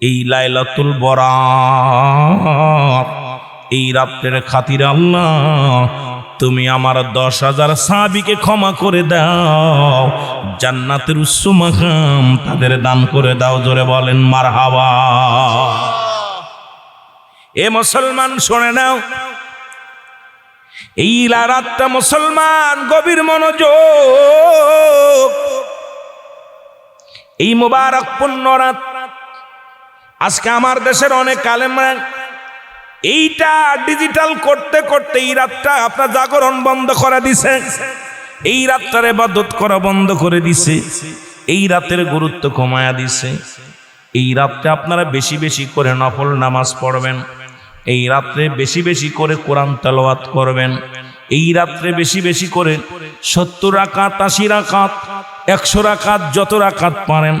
এই লাইলাতুল বরাত, এই রাতের খাতিরে আল্লাহ তুমি আমার 10,000 সাহাবীকে ক্ষমা করে দাও, জান্নাতের উচ্চ মাকাম তাদের দান করে দাও। জোরে বলেন মারহাবা। এ মুসলমান শুনে নাও, এই রাতটা মুসলমান গভীর মনোযোগ, এই মুবারক পূর্ণ রাত। আজকে আমার দেশের অনেক আলেমরা এইটা ডিজিটাল করতে করতে এই রাতটা আপনার জাগরণ বন্ধ করে দিছে, এই রাতটার ইবাদত করা বন্ধ করে দিছে, এই রাতের গুরুত্ব কমায়া দিছে। এই রাতে আপনারা বেশি বেশি করে নফল নামাজ পড়বেন, এই রাত্রে বেশি বেশি করে কোরআন তেলাওয়াত করবেন, এই রাত্রে বেশি বেশি করে 70 রাকাত 80 রাকাত 100 রাকাত যত রাকাত পারেন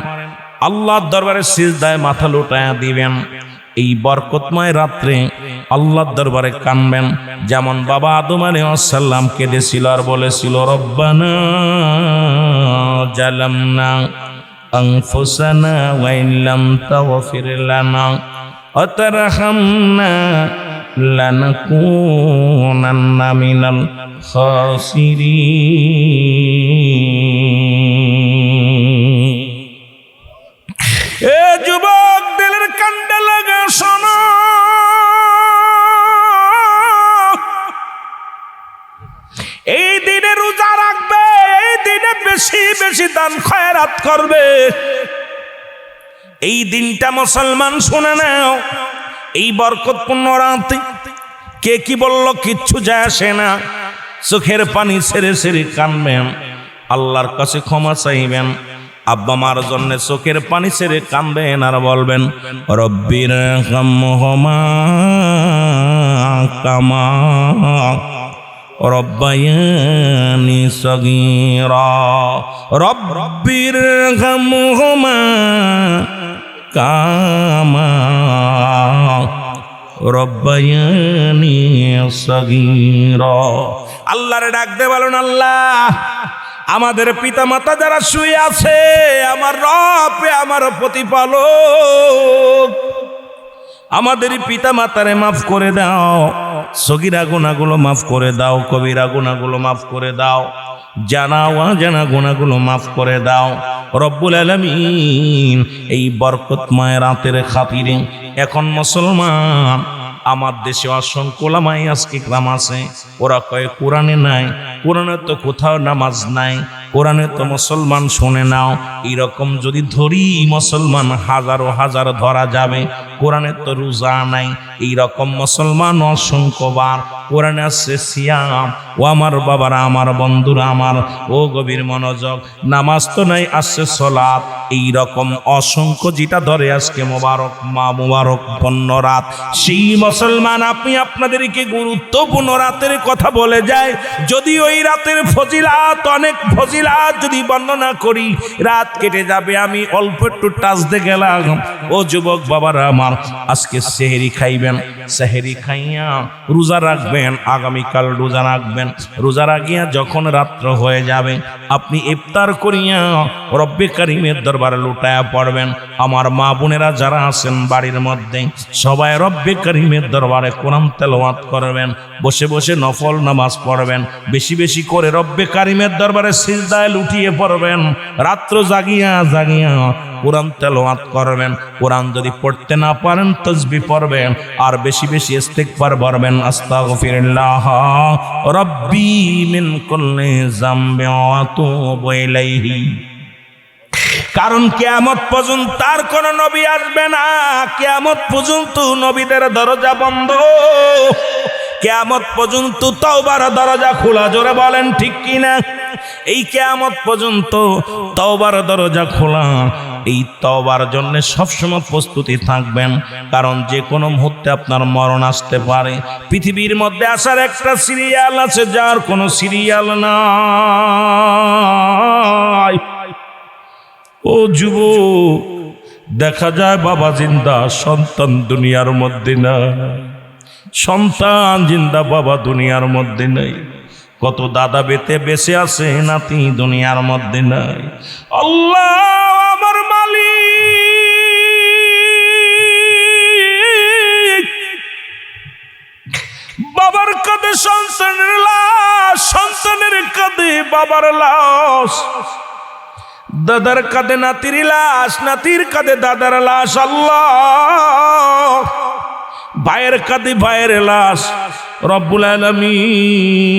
আল্লাহর দরবারে সিজদায় মাথা লুটায়া দিবেন। এই বরকতময় রাত্রে আল্লাহর দরবারে কানবেন, যেমন বাবা আদম আলাইহিস সালাম কেঁদেছিল আর বলেছিল, রব্বানা জালামনা আনফুসানা ওয়া ইল্লাম তাগফির লানা ওয়া তারহামনা লানাকুনান্না মিনাল খাসিরিন। এ যুবক দিলের কান্ডে লাগা শোনো, এই দিনে রোজা রাখবে, এই দিনে বেশি বেশি দান খয়রাত করবে। এই দিনটা মুসলমান শুনে নাও, এই বরকতপূর্ণ রাতে কে কি বলল কিচ্ছু যায় আসে না, চোখের পানি ছেড়ে ছেড়ে কানবেন, আল্লাহর কাছে ক্ষমা চাইবেন। আব্বা মার জন্য চোখের পানি ছেড়ে কানবেন আর বলবেন, রব্বির হামহুমা কামা রব্বায়ানি সগীরা, রব্বির হামহুমা কামা রব্বায়ানি সগীরা। আল্লাহরে ডাক দে, বলুন আল্লাহ আমাদের পিতা মাতা যারা শুয়ে আছে, আমার রব আমার প্রতিপালক, আমাদের পিতা মাতারে মাফ করে দাও, সগীরা গুনাহগুলো মাফ করে দাও, কবিরা গুনাহগুলো মাফ করে দাও, জানা অজানা গুনাহগুলো মাফ করে দাও রব্বুল আলামিন। এই বরকতময় রাতের খাতিরে এখন মুসলমান আমার দেশে অসংখ্য ওলামায়ে ইকরাম আছে, ওরা কয় কোরআনে নাই, কোরআনে তো কোথাও নামাজ নাই, কোরআনে তো মুসলমান শুনে নাও। এরকম যদি ধরি মুসলমান হাজারো হাজার ধরা যাবে। কোরআনে তো রোজা নাই, এইরকম মুসলমান অসংখ্যবার। কোরআনে আছে সিয়াম। ও আমার বাবারা, আমার বন্ধুরা, আমার ও গভীর মনোযোগ, নামাজ তো নাই, আছে সালাত। এইরকম অসংখ্য যেটা ধরে আজকে মোবারক মোবারক পূর্ণ রাত, সেই মুসলমান আপনি আপনাদেরকে গুরুত্বপূর্ণ রাতের কথা বলে যায়। যদি ওই রাতের ফজিলাত, অনেক ফজিলাত যদি বর্ণনা করি রাত কেটে যাবে। আমি অল্প একটু টাচ দিয়ে গেলাম। ও যুবক বাবারা আমার, আজকে সেহরি খাইবেন, সেহরি খাইয়া রোজা রাখবেন, আগামীকাল রোজা রাখবেন। রোজা রাখিয়া যখন রাত্র হয়ে যাবে আপনি ইফতার করিয়া রব্বে কারিমের দরবারে লুটায়া পড়বেন। আমার মা বোনেরা যারা আছেন বাড়ির মধ্যে, সবাই রব্বে কারিমের দরবারে কোরআন তেলাওয়াত করবেন, বসে বসে নফল নামাজ পড়বেন, বেশি বেশি করে রব্বে কারিমের দরবারে সিজদায় লুটিয়ে পড়বেন। রাত্র জাগিয়া জাগিয়া কোরআন তেলাওয়াত করবেন। কোরআন যদি পড়তে না পারেন তাসবিহ পড়বেন, আর বেশি বেশি ইস্তিগফার পড়বেন। আস্তাগফিরুল্লাহ রাব্বি মিন কুল্লি যামবি ওয়া আতুবু ইলাইহি। কারণ কিয়ামত পর্যন্ত তার কোন নবী আসবে না, কিয়ামত পর্যন্ত নবীদের দরজা বন্ধ, কিয়ামত পর্যন্ত তওবার দরজা খোলা। জোরে বলেন ঠিক কিনা? এই কিয়ামত পর্যন্ত তওবার দরজা খোলা। এই তওবার জন্য সবসময় প্রস্তুতি থাকবেন, কারণ যে কোনো মুহূর্তে আপনার মরণ আসতে পারে। পৃথিবীর মধ্যে আসার একটা সিরিয়াল আছে, যার কোনো সিরিয়াল নাই। ও যুবক, দেখা যায় বাবা জিন্দা, সন্তান দুনিয়ার মধ্যে না, সন্তান জিন্দা, বাবা দুনিয়ার মধ্যে নেই। কত দাদা বেঁচে আছে, নাতি দুনিয়ার মধ্যে নাই। আল্লাহ আমার মালিক, বাবার লাশ, দাদার কাঁধে নাতির লাশ, নাতির কাঁধে দাদার লাশ, আল্লাহ ভাইয়ের কাঁধে ভাইয়ের লাশ। রব্বুল আলামিন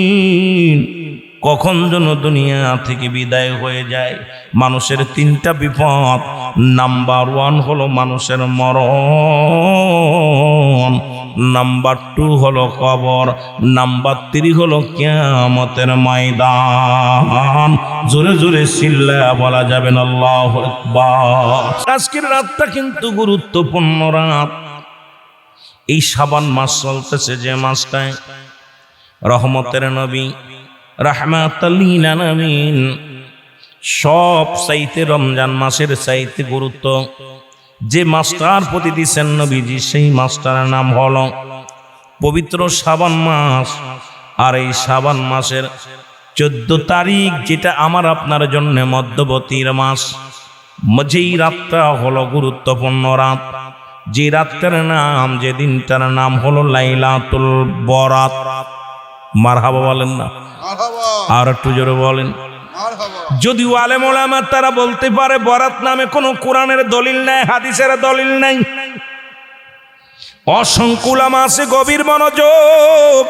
কখন যেন দুনিয়া থেকে বিদায় হয়ে যায়। মানুষের তিনটা বিপদ, নাম্বার 1 হলো মানুষের মরণ, নাম্বার 2 হলো কবর, নাম্বার 3 হলো কিয়ামতের ময়দান। জোরে জোরে চিল্লায়া বলা যাবে না আল্লাহু আকবার। আজকের রাতটা কিন্তু গুরুত্বপূর্ণ রাত। এই শাবান মাস চলতেছে, যে মাসটায় রহমতের নবী রাহমাতাল লিল আলামিন সব চাইতে রমজান মাসের চাইতে গুরুত্ব যে মাসটার প্রতি দিচ্ছেন নবীজি, সেই মাসটার নাম হলো পবিত্র শাবান মাস। আর এই শাবান মাসের 14 তারিখ, যেটা আমার আপনার জন্য মধ্যবর্তীর মাস, যেই রাতটা হলো গুরুত্বপূর্ণ রাত, যে রাতের নাম, যে দিনটার নাম হলো লাইলাতুল বরাত। মারহাবা বলেন না? আর একটু জোরে বলেন। যদিও আলেম ওলামা তারা বলতে পারে বরাত নামে কোনো কোরআনের দলিল নাই, হাদিসের দলিল নাই, অসংখ্য উলামা আছে, গভীর মনোযোগ।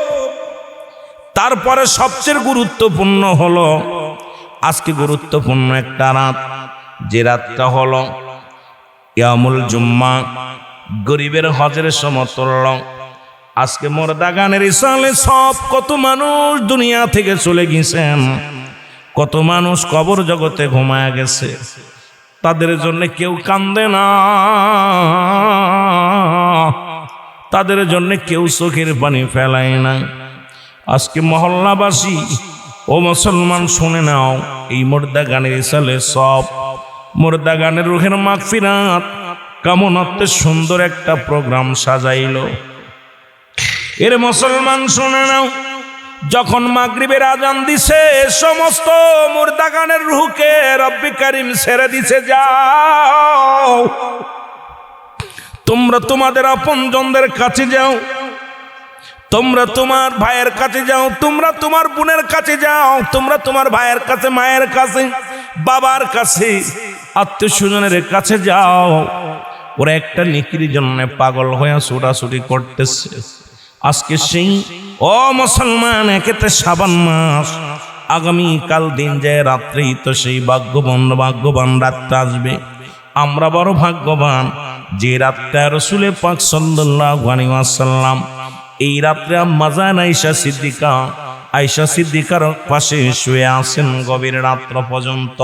তারপরে সবচেয়ে গুরুত্বপূর্ণ হলো আজকে গুরুত্বপূর্ণ একটা রাত, যে রাতটা হলো ইয়ামুল জুম্মা, গরিবের হজের সমতুল্য। আজকে মোরদাগানের ইসালে সব কত মানুষ দুনিয়া থেকে চলে গেছেন, কত মানুষ কবর জগতে ঘুমায় গেছে, তাদের জন্য কেউ কান্দে না, তাদের জন্য কেউ চোখের পানি ফেলায় না। আজকে মহল্লাবাসী ও মুসলমান শুনে নাও, এই মোরদাগানের ইসালে সব মোরদাগানের রুহের মাগফিরাত কামনাতে সুন্দর একটা প্রোগ্রাম সাজাইলো। এর মুসলমান শুনে নাও, যখন মাগরিবের আজান দিছে, সমস্ত মুরদাগানের রূহকে রব্বি কারীম ছেড়ে দিছে, যাও তোমরা তোমাদের আপনজনদের কাছে যাও, তোমরা তোমার ভাইয়ের কাছে যাও, তোমরা তোমার বোনের কাছে যাও, তোমরা তোমার ভাইয়ের কাছে, মায়ের কাছে, বাবার কাছে, আত্মীয় স্বজনের কাছে যাও। ওরা একটা নেকির জন্য পাগল হয়ে ছোটাছুটি করতেছে। আজকে সেই ও মুসলমান, একেতে শাবান মাস, আগামী কাল দিন যায় রাত্রেই তো সেই ভাগ্যবান রাতটা আসবে। আমরা বড় ভাগ্যবান যে রাতটা রাসূল পাক সাল্লাল্লাহু আলাইহি ওয়াসাল্লাম এই রাত্রে আম্মা জান আয়েশা সিদ্দিকার পাশে শুয়ে আছেন গভীর রাত্র পর্যন্ত।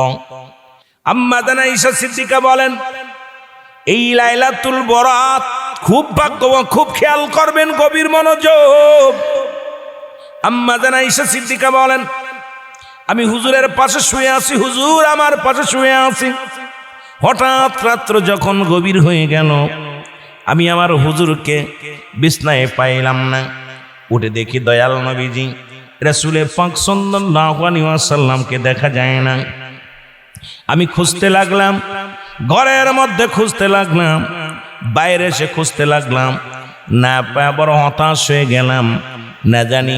আম্মা জান আয়েশা সিদ্দিকা বলেন, এই লাইলাতুল বরাত খুব ভাগ্যবান, খুব খেয়াল করবেন, গভীর মনোযোগ। আম্মা জান আয়েশা সিদ্দিকা বলেন, আমি হুজুরের পাশে শুয়ে আছি, হুজুর আমার পাশে শুয়ে আছি, হঠাৎ রাত্র যখন গভীর হয়ে গেল, আমি আমার হুজুরকে বিছনায় পাইলাম না। উঠে দেখি দয়াল নবীজি রাসূল পাক সাল্লাল্লাহু আলাইহি ওয়াসাল্লামকে দেখা যায় না। আমি খুঁজতে লাগলাম, ঘরের মধ্যে খুঁজতে লাগলাম, বাইরে এসে খুঁজতে লাগলাম, না পায় বড় হতাশ হয়ে গেলাম। না জানি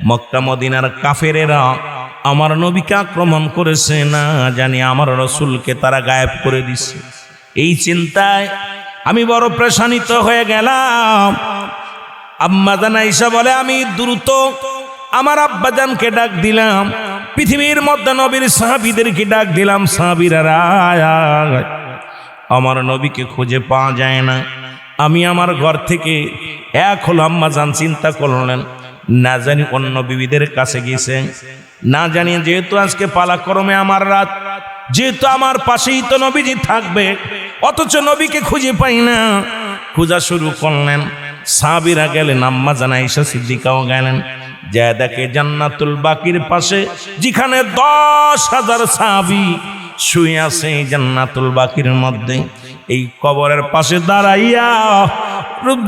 মক্কা মদিনার কাফেরেরা আমার নবীকে আক্রমণ করেছে, না জানি আমার রাসূলকে তারা গায়েব করে দিছে। এই চিন্তায় আমি বড় পেরেশানিত হয়ে গেলাম। আম্মা জান আয়েশা বলে, আমি দ্রুত আমার আব্বাজানকে ডাক দিলাম, পৃথিবীর মধ্যে নবীর সাহাবীদেরকে ডাক দিলাম, সাহাবীরা আমার নবীকে খুঁজে পাওয়া যায় না। আমি আমার ঘর থেকে এক হলো, আম্মা জান চিন্তা করলেন, না জানি অন্য বিবিদের কাছে গেছে, না জানি যেহেতু আজকে পালাক্রমে আমার রাত, যেহেতু আমার পাশেই তো নবীজি থাকবে, অথচ নবীকে খুঁজে পাই না। খোঁজা শুরু করলেন, সাহাবীরা গেলেন, আম্মা জান আয়েশা সিদ্দিকাও গেলেন, যা দেখে জান্নাতুল বাকির পাশে যেখানে 10,000 সাহাবী শুয়ে আছে জান্নাতুল বাকির মধ্যে, এই কবরের পাশে দাঁড়াইয়া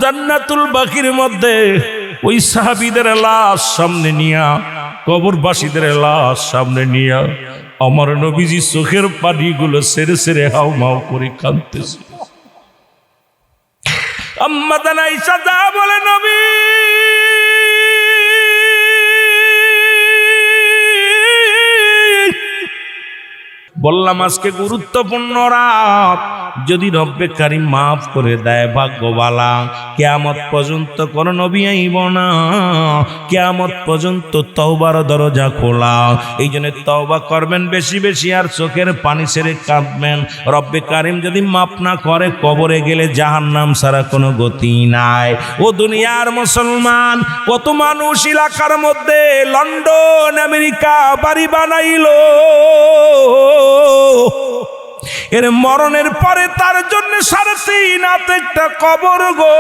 জান্নাতুল বাকির মধ্যে ওই সাহাবীদের লাশ সামনে নিয়া, কবরবাসীদের লাশ সামনে নিয়া আমার নবীজি চোখের পানিগুলো সেরে সেরে হাউ মাউ করে কাঁদতেছে। আম্মা জান আয়েশা যা বলে, নবী বললাম আজকে গুরুত্বপূর্ণ রাত, যদি রব্বে কারিম মাফ করে দেয় ভাগ্যবালা। কিয়ামত পর্যন্ত কোন নবী আইব না, কিয়ামত পর্যন্ত তওবার দরজা খোলা। এই জন্য তওবা করবেন বেশি বেশি, আর চোখের পানি ছেড়ে কাঁদবেন। রব্বে কারিম যদি মাফ না করে, কবরে গেলে জাহান্নাম ছাড়া কোনো গতি নাই। ও দুনিয়ার মুসলমান, কত মানুষ এলাকার মধ্যে লন্ডন আমেরিকা বাড়ি বানাইলো, এর মরণের পরে তার জন্য 3.5 হাত একটা কবর গো।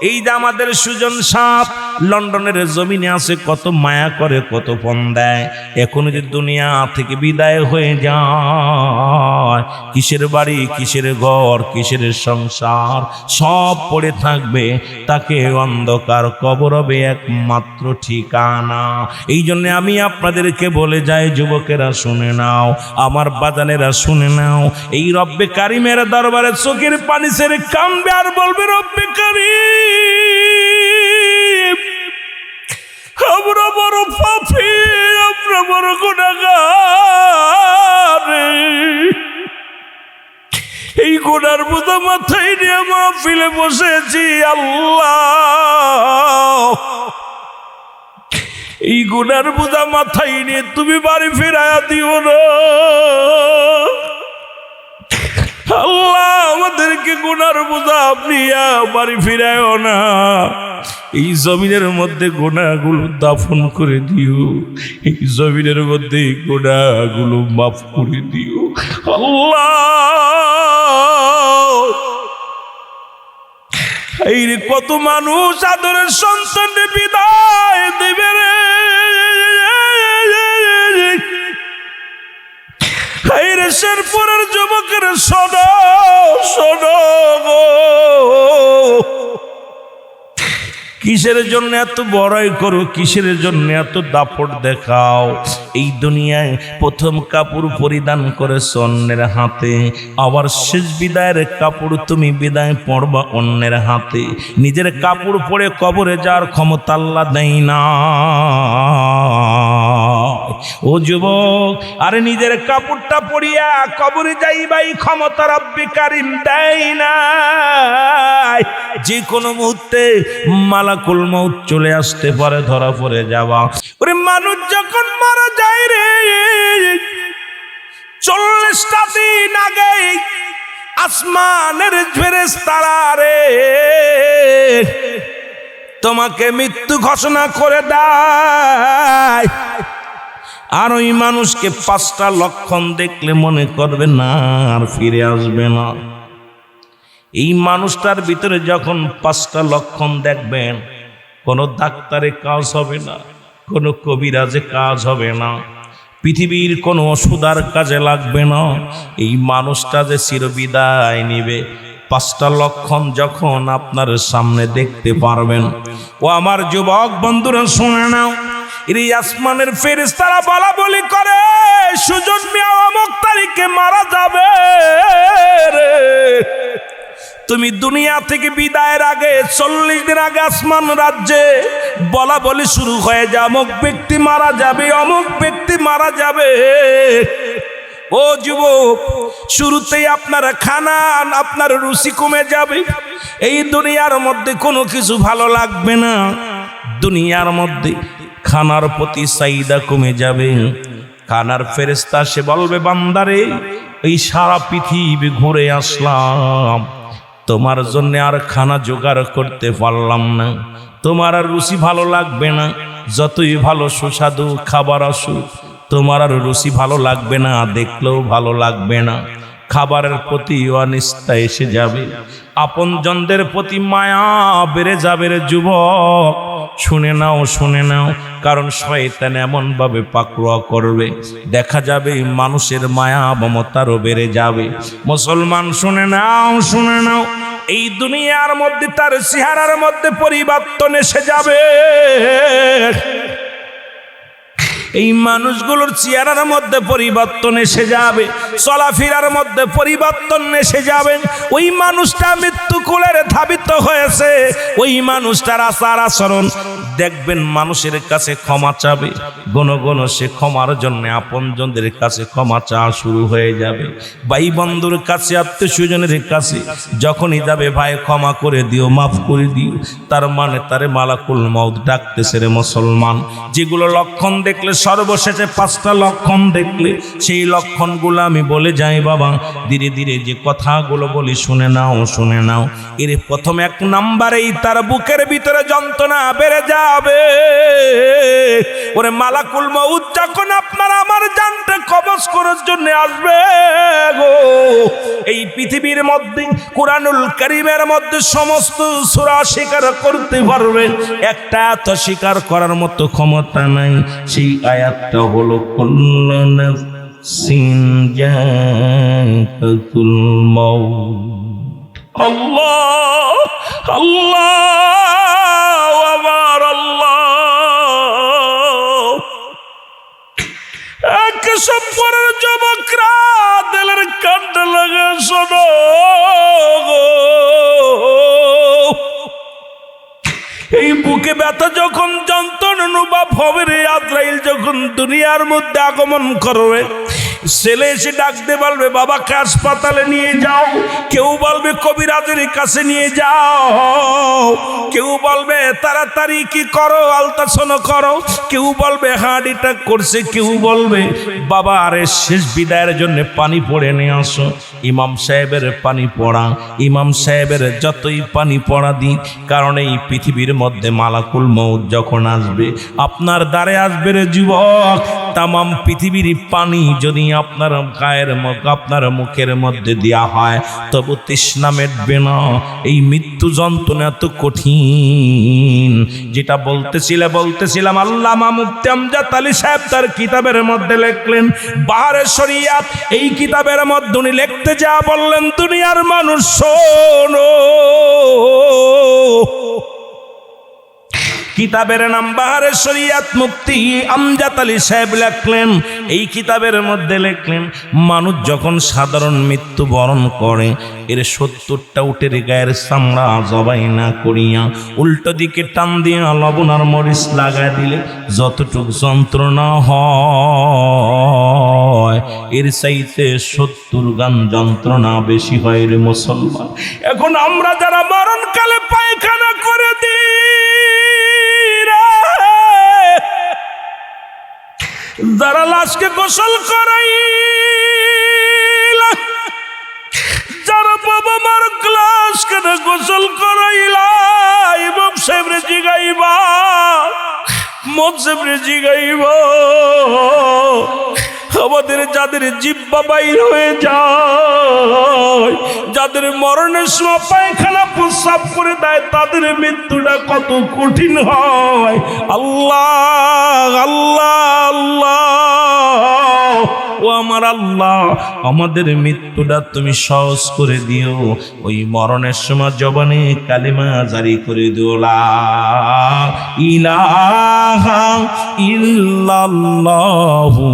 এই যে আমাদের সুজন সাপ লন্ডনের জমিনে আছে, কত মায়া করে, কত ফোন দেয়। এখন যে দুনিয়া থেকে বিদায় হয়ে যায়, কিসের বাড়ি, কিসের ঘর, কিসের সংসার, সব পড়ে থাকবে। তাকে অন্ধকার কবর হবে একমাত্র ঠিকানা। এই জন্য আমি আপনাদেরকে বলে যাই, যুবকেরা শুনে নাও, আমার বাজানেরা শুনে নাও, এই রব্বে কারিমের দরবারে চোখের পানি ছেড়ে কাঁদবে আর বলবে, রব্বে কারিম, আমরা বড় পাপী, আমরা বড় গুনাহগার, এই গুনার বোঝা মাথায় নিয়ে মাহফিলে বসেছি। আল্লাহ, এই গুনার বোঝা মাথায় নিয়ে তুমি বাড়ি ফিরাইয়া দিও না। আল্লাহ, আমাদেরকে গুনার বোঝা আপনি বাড়ি ফিরায়ও না। এই জমিনের মধ্যে গুনাহগুলো দাফন করে দিও, এই জমিনের মধ্যে গুনাহগুলো মাফ করে দিও। আল্লাহ, এই কত মানুষ আদরের সন্তানকে বিদায় দেবে রে, শেরপুরের যুবকের শোনো শোনো গো, কিসের জন্য এত বড়াই করো, কিসের জন্য এত দাপট দেখাও? এই দুনিয়ায় প্রথম কাপড় পরিধান করে অন্যের হাতে, আবার শেষ বিদায়ের কাপড় তুমি বিদায় পড়বা অন্যের হাতে। নিজের কাপড় পরে কবরে যাওয়ার ক্ষমতা আল্লাহ দেয় না। ও যুবক, আরে নিজের কাপড়টা পরিয়া কবরে যাইবাই ক্ষমতা রব্বে কারিম দেয় না। যে কোনো মুহূর্তে মালাকুল মউত চলে আসতে পারে, ধরা পড়ে যাওয়া। ওরে মানুষ যখন মারা যায় রে, 40টা দিন আগে আসমানের ফেরেশতারা রে তোমাকে মৃত্যু ঘোষণা করে দেয়। আর ওই মানুষকে 5টা লক্ষণ দেখলে মনে করবে না আর ফিরে আসবে না। এই মানুষটার ভিতরে যখন 5টা লক্ষণ দেখবেন, কোনো ডাক্তারে কাজ হবে না, কোনো কবিরাজে কাজ হবে না, পৃথিবীর কোনো ওষুধার কাজে লাগবে না। এই মানুষটা যে চিরবিদায় নিবে, 5টা লক্ষণ যখন আপনার সামনে দেখতে পারবেন, ও আমার যুবক বন্ধুরা শুনে নাও, এই আসমানের ফেরেশতারা বলা বলি করে, সুজন মিয়া অমুক তারিখে মারা যাবে রে। তুমি দুনিয়া থেকে বিদায়ের আগে 40 দিন আগে আসমান রাজ্যে বলা বলি শুরু হয়ে যায়, অমুক ব্যক্তি মারা যাবে, অমুক ব্যক্তি মারা যাবে। ও যুবক, শুরুতেই আপনারা খানান, আপনার রুচি কমে যাবে। এই দুনিয়ার মধ্যে কোনো কিছু ভালো লাগবে না, দুনিয়ার মধ্যে খানার প্রতি চাহিদা কমে যাবে। খানার ফেরেশতা সে বলবে, বান্দারে, এই সারা পৃথিবী ঘুরে আসলাম, তোমার জন্য আর খানা জোগাড় করতে পারলাম না, তোমার আর রুচি ভালো লাগবে না, যতই ভালো সুস্বাদু খাবার আসুক তোমার আর রুচি ভালো লাগবে না, দেখলেও ভালো লাগবে না। খাবারের প্রতি অনিষ্ঠা এসে যাবে, আপনজনদের প্রতি মায়া বেড়ে যাবে রে যুবক। শুনে নাও, শুনে নাও, কারণ শয়তান এমন ভাবে পাকড়াও করবে, দেখা যাবে মানুষের মায়া মমতারও বেড়ে যাবে। মুসলমান শুনে নাও, শুনে নাও, এই দুনিয়ার মধ্যে তার চেহারার মধ্যে পরিবর্তন এসে যাবে। এই মানুষগুলোর চেহারার মধ্যে পরিবর্তন এসে যাবে, চলাফেরার মধ্যে পরিবর্তন এসে যাবে। ওই মানুষটা মৃত্যু কোলের ধাবিত হয়েছে, ওই মানুষটার আচার আচরণ দেখবেন মানুষের কাছে ক্ষমা চাবে, ঘন ঘন সে ক্ষমার জন্য আপনজনদের কাছে ক্ষমা চাওয়া শুরু হয়ে যাবে। ভাই বন্ধুর কাছে, আত্মীয় স্বজনের কাছে যখনই যাবে, ভাই ক্ষমা করে দিও, মাফ করে দিও, তার মানে তারে মালাকুল মউত ডাকতেছে রে মুসলমান। যেগুলো লক্ষণ দেখলে, সর্বশেষে 5টা লক্ষণ দেখলে, সেই লক্ষণগুলো আমি বলে যাই বাবা, ধীরে ধীরে যে কথাগুলো বলি শুনে নাও, শুনে নাও। এর প্রথম 1 নম্বরেই তার বুকের ভিতরে যন্ত্রণা বেড়ে যাবে। ওরে মালাকুল মউত যখন আপনার আমার জানটা কবজ করার জন্য আসবে গো, এই পৃথিবীর মধ্যে কুরআনুল কারীমের মধ্যে সমস্ত সূরা স্বীকার করতে পারবে, একটা আয়াত স্বীকার করার মতো ক্ষমতা নাই। সেই আয়াতটা হলো কুল্লু নাফসিন যাকাতুল মাউত। আল্লাহ আল্লাহ আমার আল্লাহ, সব পরের যুবকরা দিলের কান্ড লাগে শোনো, এই বুকে ব্যথা যখন যন্ত্রণা অনুভব হবে রে, আজরাইল যখন দুনিয়ার মধ্যে আগমন করবে, ছেলে এসে ডাকতে বলবে বাবাকে হাসপাতালে নিয়ে যাও, কেউ বলবে কবিরাজের কাছে নিয়ে যাও, কেউ বলবে তাড়াতাড়ি কি করো, আলট্রাসাউন্ড করো, কেউ বলবে হার্ট অ্যাটাক করছে, কেউ বলবে বাবা আরে শেষ বিদায়ের জন্য পানি পড়ে নিয়ে আসো। ইমাম সাহেবের পানি পড়া, ইমাম সাহেবের যতই পানি পড়া দিক, কারণ এই পৃথিবীর মধ্যে মালাকুল মউত যখন আসবে, আপনার দ্বারে আসবে রে যুবক, তামাম পৃথিবীর পানি যদি আপনার গায়ের আপনার মুখের মধ্যে দেওয়া হয়, তবু তৃষ্ণা মেটবে না। এই মৃত্যু যন্ত্রণা এত কঠিন। যেটা বলতেছিলাম আল্লামা মুফতি আমজাদ আলী সাহেব তার কিতাবের মধ্যে লিখলেন বাহারে শরিয়াত। এই কিতাবের মধ্যে উনি লিখতে যা বললেন, দুনিয়ার মানুষ শোনো, কিতাবের নাম বাহারে শরিয়াত, মুফতি আমজাদ আলী সাহেব লিখলেন। এই কিতাবের মধ্যে লিখলেন মানুষ যখন সাধারণ মৃত্যু বরণ করে, এর 70টা উটের গায়ের চামড়া জবাই না করিয়া উল্টো দিকে টান দিয়ে লবণ আর মরিচ লাগাই দিলে যতটুক যন্ত্রণা হয়, এর চাইতে 70 গান যন্ত্রণা বেশি হয় রে মুসলমান। এখন আমরা যারা মরণকালে পায়খানা করে দিই, যারা লাশকে গোসল করাই, যারা বাবা মার লাশকে গোসল করাইলা, ইমাম সাহেবরে জিগাইবা, মুফতি জিগাইবা, আমাদের যাদের জিহ্বা বাইর হয়ে যায়, যাদের মরণের সময় পায়খানা প্রস্রাব করে দেয়, তাদের মৃত্যুটা কত কঠিন হয়। আল্লাহ আল্লাহ আল্লাহ, ও আমার আল্লাহ, আমাদের মৃত্যুটা তুমি সহজ করে দিও। ওই মরণের সময় জবানে কালিমা জারি করে দিও, লা ইলাহা ইল্লাল্লাহু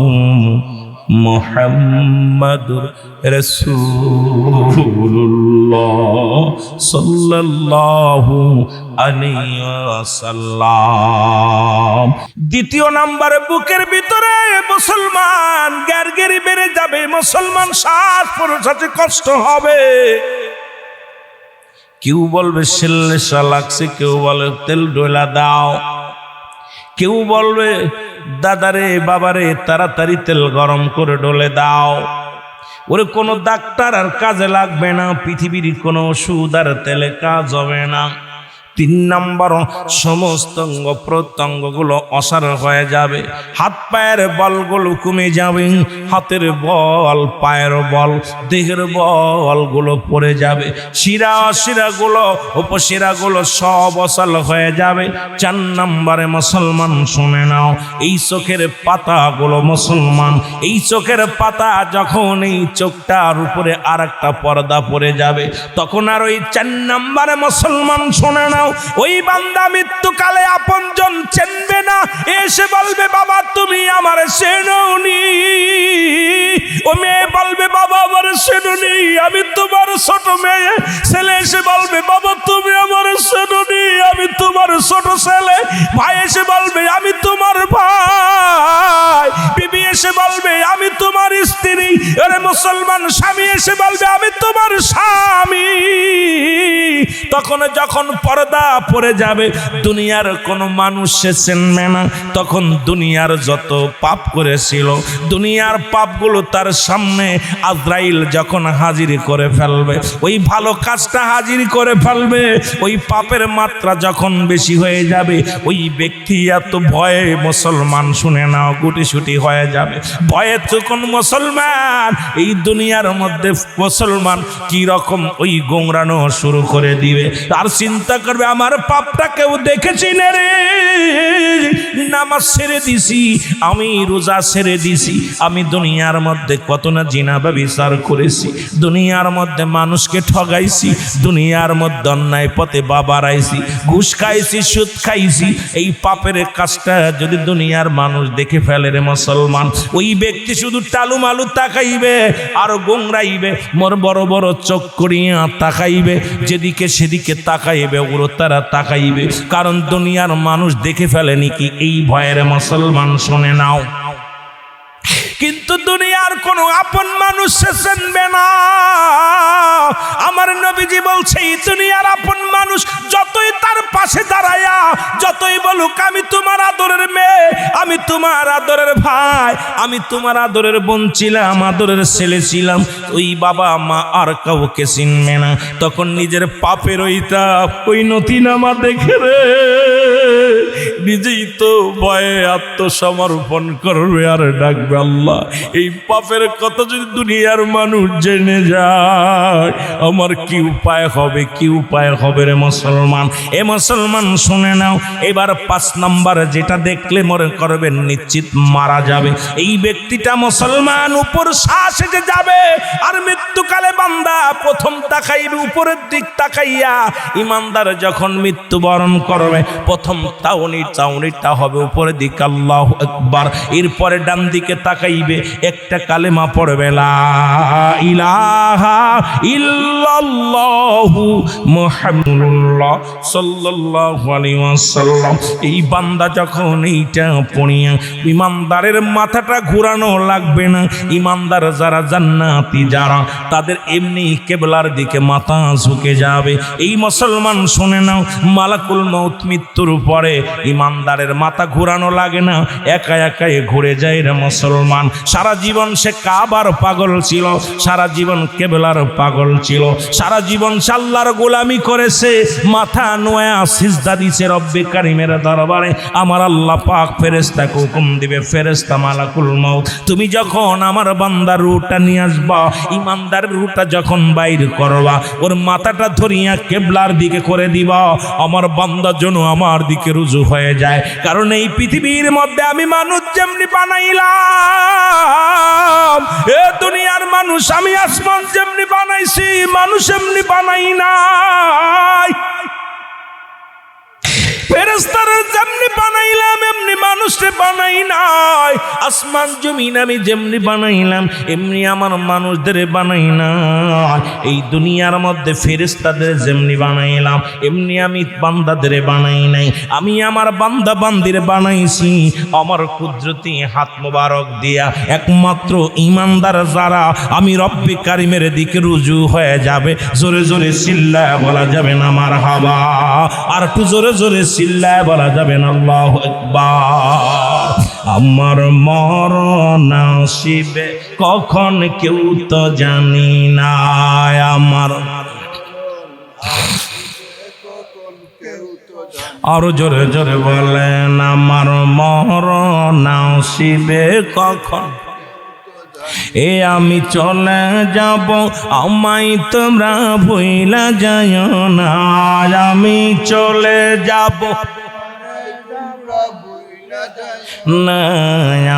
মুহাম্মাদুর রাসূলুল্লাহ সাল্লাল্লাহু আলাইহি ওয়াসাল্লাম। দ্বিতীয় নম্বরে বুকের ভিতরে মুসলমান গ্যারগেরি বেড়ে যাবে, মুসলমান শ্বাস প্রশ্বাসে কষ্ট হবে। কেউ বলবে শিল্লেশা লাগছে, কেউ বলে তেল ডোলা দাও, কেউ বলবে দাদারে বাবারে তাড়াতাড়ি তেল গরম করে ডলে দাও। ওরে কোনো ডাক্তার আর কাজে লাগবে না, পৃথিবীর কোনো ওষুধ আর তেলে কাজ হবে না। 3 নম্বর, সমস্ত অঙ্গ প্রত্যঙ্গগুলো অসার হয়ে যাবে, হাত পায়ের বলগুলো কমে যাবে, হাতের বল, পায়ের বল, দেহের বলগুলো পড়ে যাবে, শিরা অশিরাগুলো, উপশিরাগুলো সব অসাল হয়ে যাবে। 4 নম্বরে মুসলমান শুনে নাও, এই চোখের পাতাগুলো মুসলমান, এই চোখের পাতা যখন এই চোখটার উপরে আর একটা পর্দা পড়ে যাবে, তখন আর ওই 4 নম্বরে মুসলমান শুনে নাও, নাও। ওই বান্দা মৃত্যুকালে আপনজন চেনবে না, এসে বলবে বাবা তুমি আমার চেনোনি। ও মেয়ে বলবে বাবা আমার চেনোনি, আমি তোমার ছোট মেয়ে। ছেলে এসে বলবে বাবা তুমি আমার চেনোনি, আমি তোমার ছোট ছেলে। ভাই এসে বলবে আমি তোমার ভাই। বিবি এসে বলবে আমি তোমার স্ত্রী। আরে মুসলমান স্বামী এসে বলবে আমি তোমার স্বামী। তখন যখন পর্দা পড়ে যাবে, দুনিয়ার কোনো মানুষ সে চিনবে না। তখন দুনিয়ার যত পাপ করেছিল, দুনিয়ার পাপগুলো তার সামনে আজরাইল যখন হাজির করে ফেলবে, ওই ভালো কাজটা হাজির করে ফেলবে। ওই পাপের মাত্রা যখন বেশি হয়ে যাবে, ওই ব্যক্তি এত ভয়ে, মুসলমান শুনে নাও, গুটিসুটি হয়ে যাবে ভয়ে। তখন মুসলমান এই দুনিয়ার মধ্যে মুসলমান কি রকম ওই গোংরানো শুরু করে দিবে। আর চিন্তা করবে আমার পাপটা কেউ দেখেছি না রে, নামাজ ছেড়ে দিছি, আমি রোজা ছেড়ে দিছি, আমি দুনিয়ার মধ্যে কত না জিনা ব্যভিচার করেছি, দুনিয়ার মধ্যে মানুষকে ঠগাইছি, দুনিয়ার মধ্যে অন্যায় পথে বাড়াইছি, ঘুষ খাইছি, সুদ খাইছি। এই পাপের কাজটা যদি দুনিয়ার মানুষ দেখে ফেলে রে মুসলমান, ওই ব্যক্তি শুধু টালু মালু তাকাইবে আর গোংরাইবে, মোর বড় বড় চোখ করিয়া তাকাইবে, যেদিকে সেদিকে তাকাইবে, ওর তারা তাকাইবে। কারণ দুনিয়ার মানুষ দেখে ফেলেনি কি এই ভয়ের মুসলমান শুনে নাও। কিন্তু দুনিয়ার কোনো আপন মানুষ সে চিনবে না। আমার নবীজি বলছে এই দুনিয়ার আপন মানুষ যতই তার পাশে দাঁড়ায়া যতই বলুক আমি তোমার আদরের মেয়ে, আমি তোমার আদরের ভাই, আমি তোমার আদরের বোন ছিলাম, আদরের ছেলে ছিলাম, ওই বাবা মা আর কাউকে চিনবে না। তখন নিজের পাপের ওই নথিনামা দেখে রে নিজেই তো ভয়ে আত্মসমর্পণ করবে আর ডাকবে আল্লাহ। এই পাপের কথা যদি দুনিয়ার মানুষ জেনে যায় আমার কি উপায় হবে, কি উপায় হবে রে মুসলমান। এ মুসলমান শুনে নাও, এবার 5 নাম্বার যেটা দেখলে মনে করবেন নিশ্চিত মারা যাবে। এই ব্যক্তিটা মুসলমান উপর শ্বাস এসে যাবে, আর মৃত্যুকালে বান্দা প্রথম তাকাইবে উপরের দিক তাকাইয়া। ইমানদার যখন মৃত্যুবরণ করবে প্রথম চাউনিটা হবে উপরের দিকে, আল্লাহু আকবার। এরপরে ডান দিকে তাকাইবে, একটা কালেমা পড়বে লা ইলাহা ইল্লাল্লাহু মুহাম্মাদুর সাল্লাল্লাহু আলাইহি ওয়াসাল্লাম। এই বান্দা যখন এইটা পড়িয়া, ইমানদারের মাথাটা ঘোরানো লাগবে না। ইমানদার যারা জান্নাতি যারা, তাদের এমনি কিবলার দিকে মাথা ঝুঁকে যাবে। এই মুসলমান শুনে নাও, মালাকুল মউত মৃত্যুর পরে ইমানদারের মাথা ঘোরানো লাগে না, একা একাই ঘুরে যায় রে মুসলমান। সারা জীবন সে কাবার পাগল ছিল, সারা জীবন কেবলার পাগল ছিল, সারা জীবন আল্লাহর গোলামি করেছে, মাথা নোয়া সিজদা দিছে রব্বে কারিমের দরবারে। আমার আল্লাহ পাক ফেরেশতাকে হুকুম দিবে, ফেরেশতা মালাকুল মউত তুমি যখন আমার বান্দার রূহটা নিয়ে আসবা, ইমানদারের রূহটা যখন বাইর করবা, ওর মাথাটা ধরিয়া কেবলার দিকে করে দিবা, আমার বান্দা যেন আমার দিকে রুজু হয়ে যায়। কারণ এই পৃথিবীর মধ্যে আমি মানুষ যেমনি বানাইলাম, এ দুনিয়ার মানুষ আমি আসমান যেমনি বানাইছি, মানুষ এমনি বানাই নাই। ফেরেশতারা যেমনি বানাইলাম এমনি মানুষকে বানাই নাই। আসমান জমিন আমি যেমনি বানাইলাম এমনি আমার মানুষদের বানাই নাই। এই দুনিয়ার মধ্যে ফেরেশতাদের যেমনি বানাইলাম এমনি আমি বান্দাদের বানাই নাই। আমি আমার বান্দা বান্দির বানাইছি আমার কুদরতি হাত মোবারক দিয়া। একমাত্র ইমানদার যারা আমি রব্বে কারিমের দিকে রুজু হয়ে যাবে, জোরে জোরে চিল্লায় বলা যাবে না মারহাবা, আর একটু জোরে জোরে চিল্লায় বলা যাবে না আল্লাহু আকবার। আমার মরণ আসিবে কখন কেউ তো জানি না, আমার আরো জোরে জোরে বলেন আমার মরণ আসিবে কখন, এ আমি চলে যাব আমায় তোমরা ভুইলা যাইও না, আমি চলে যাব না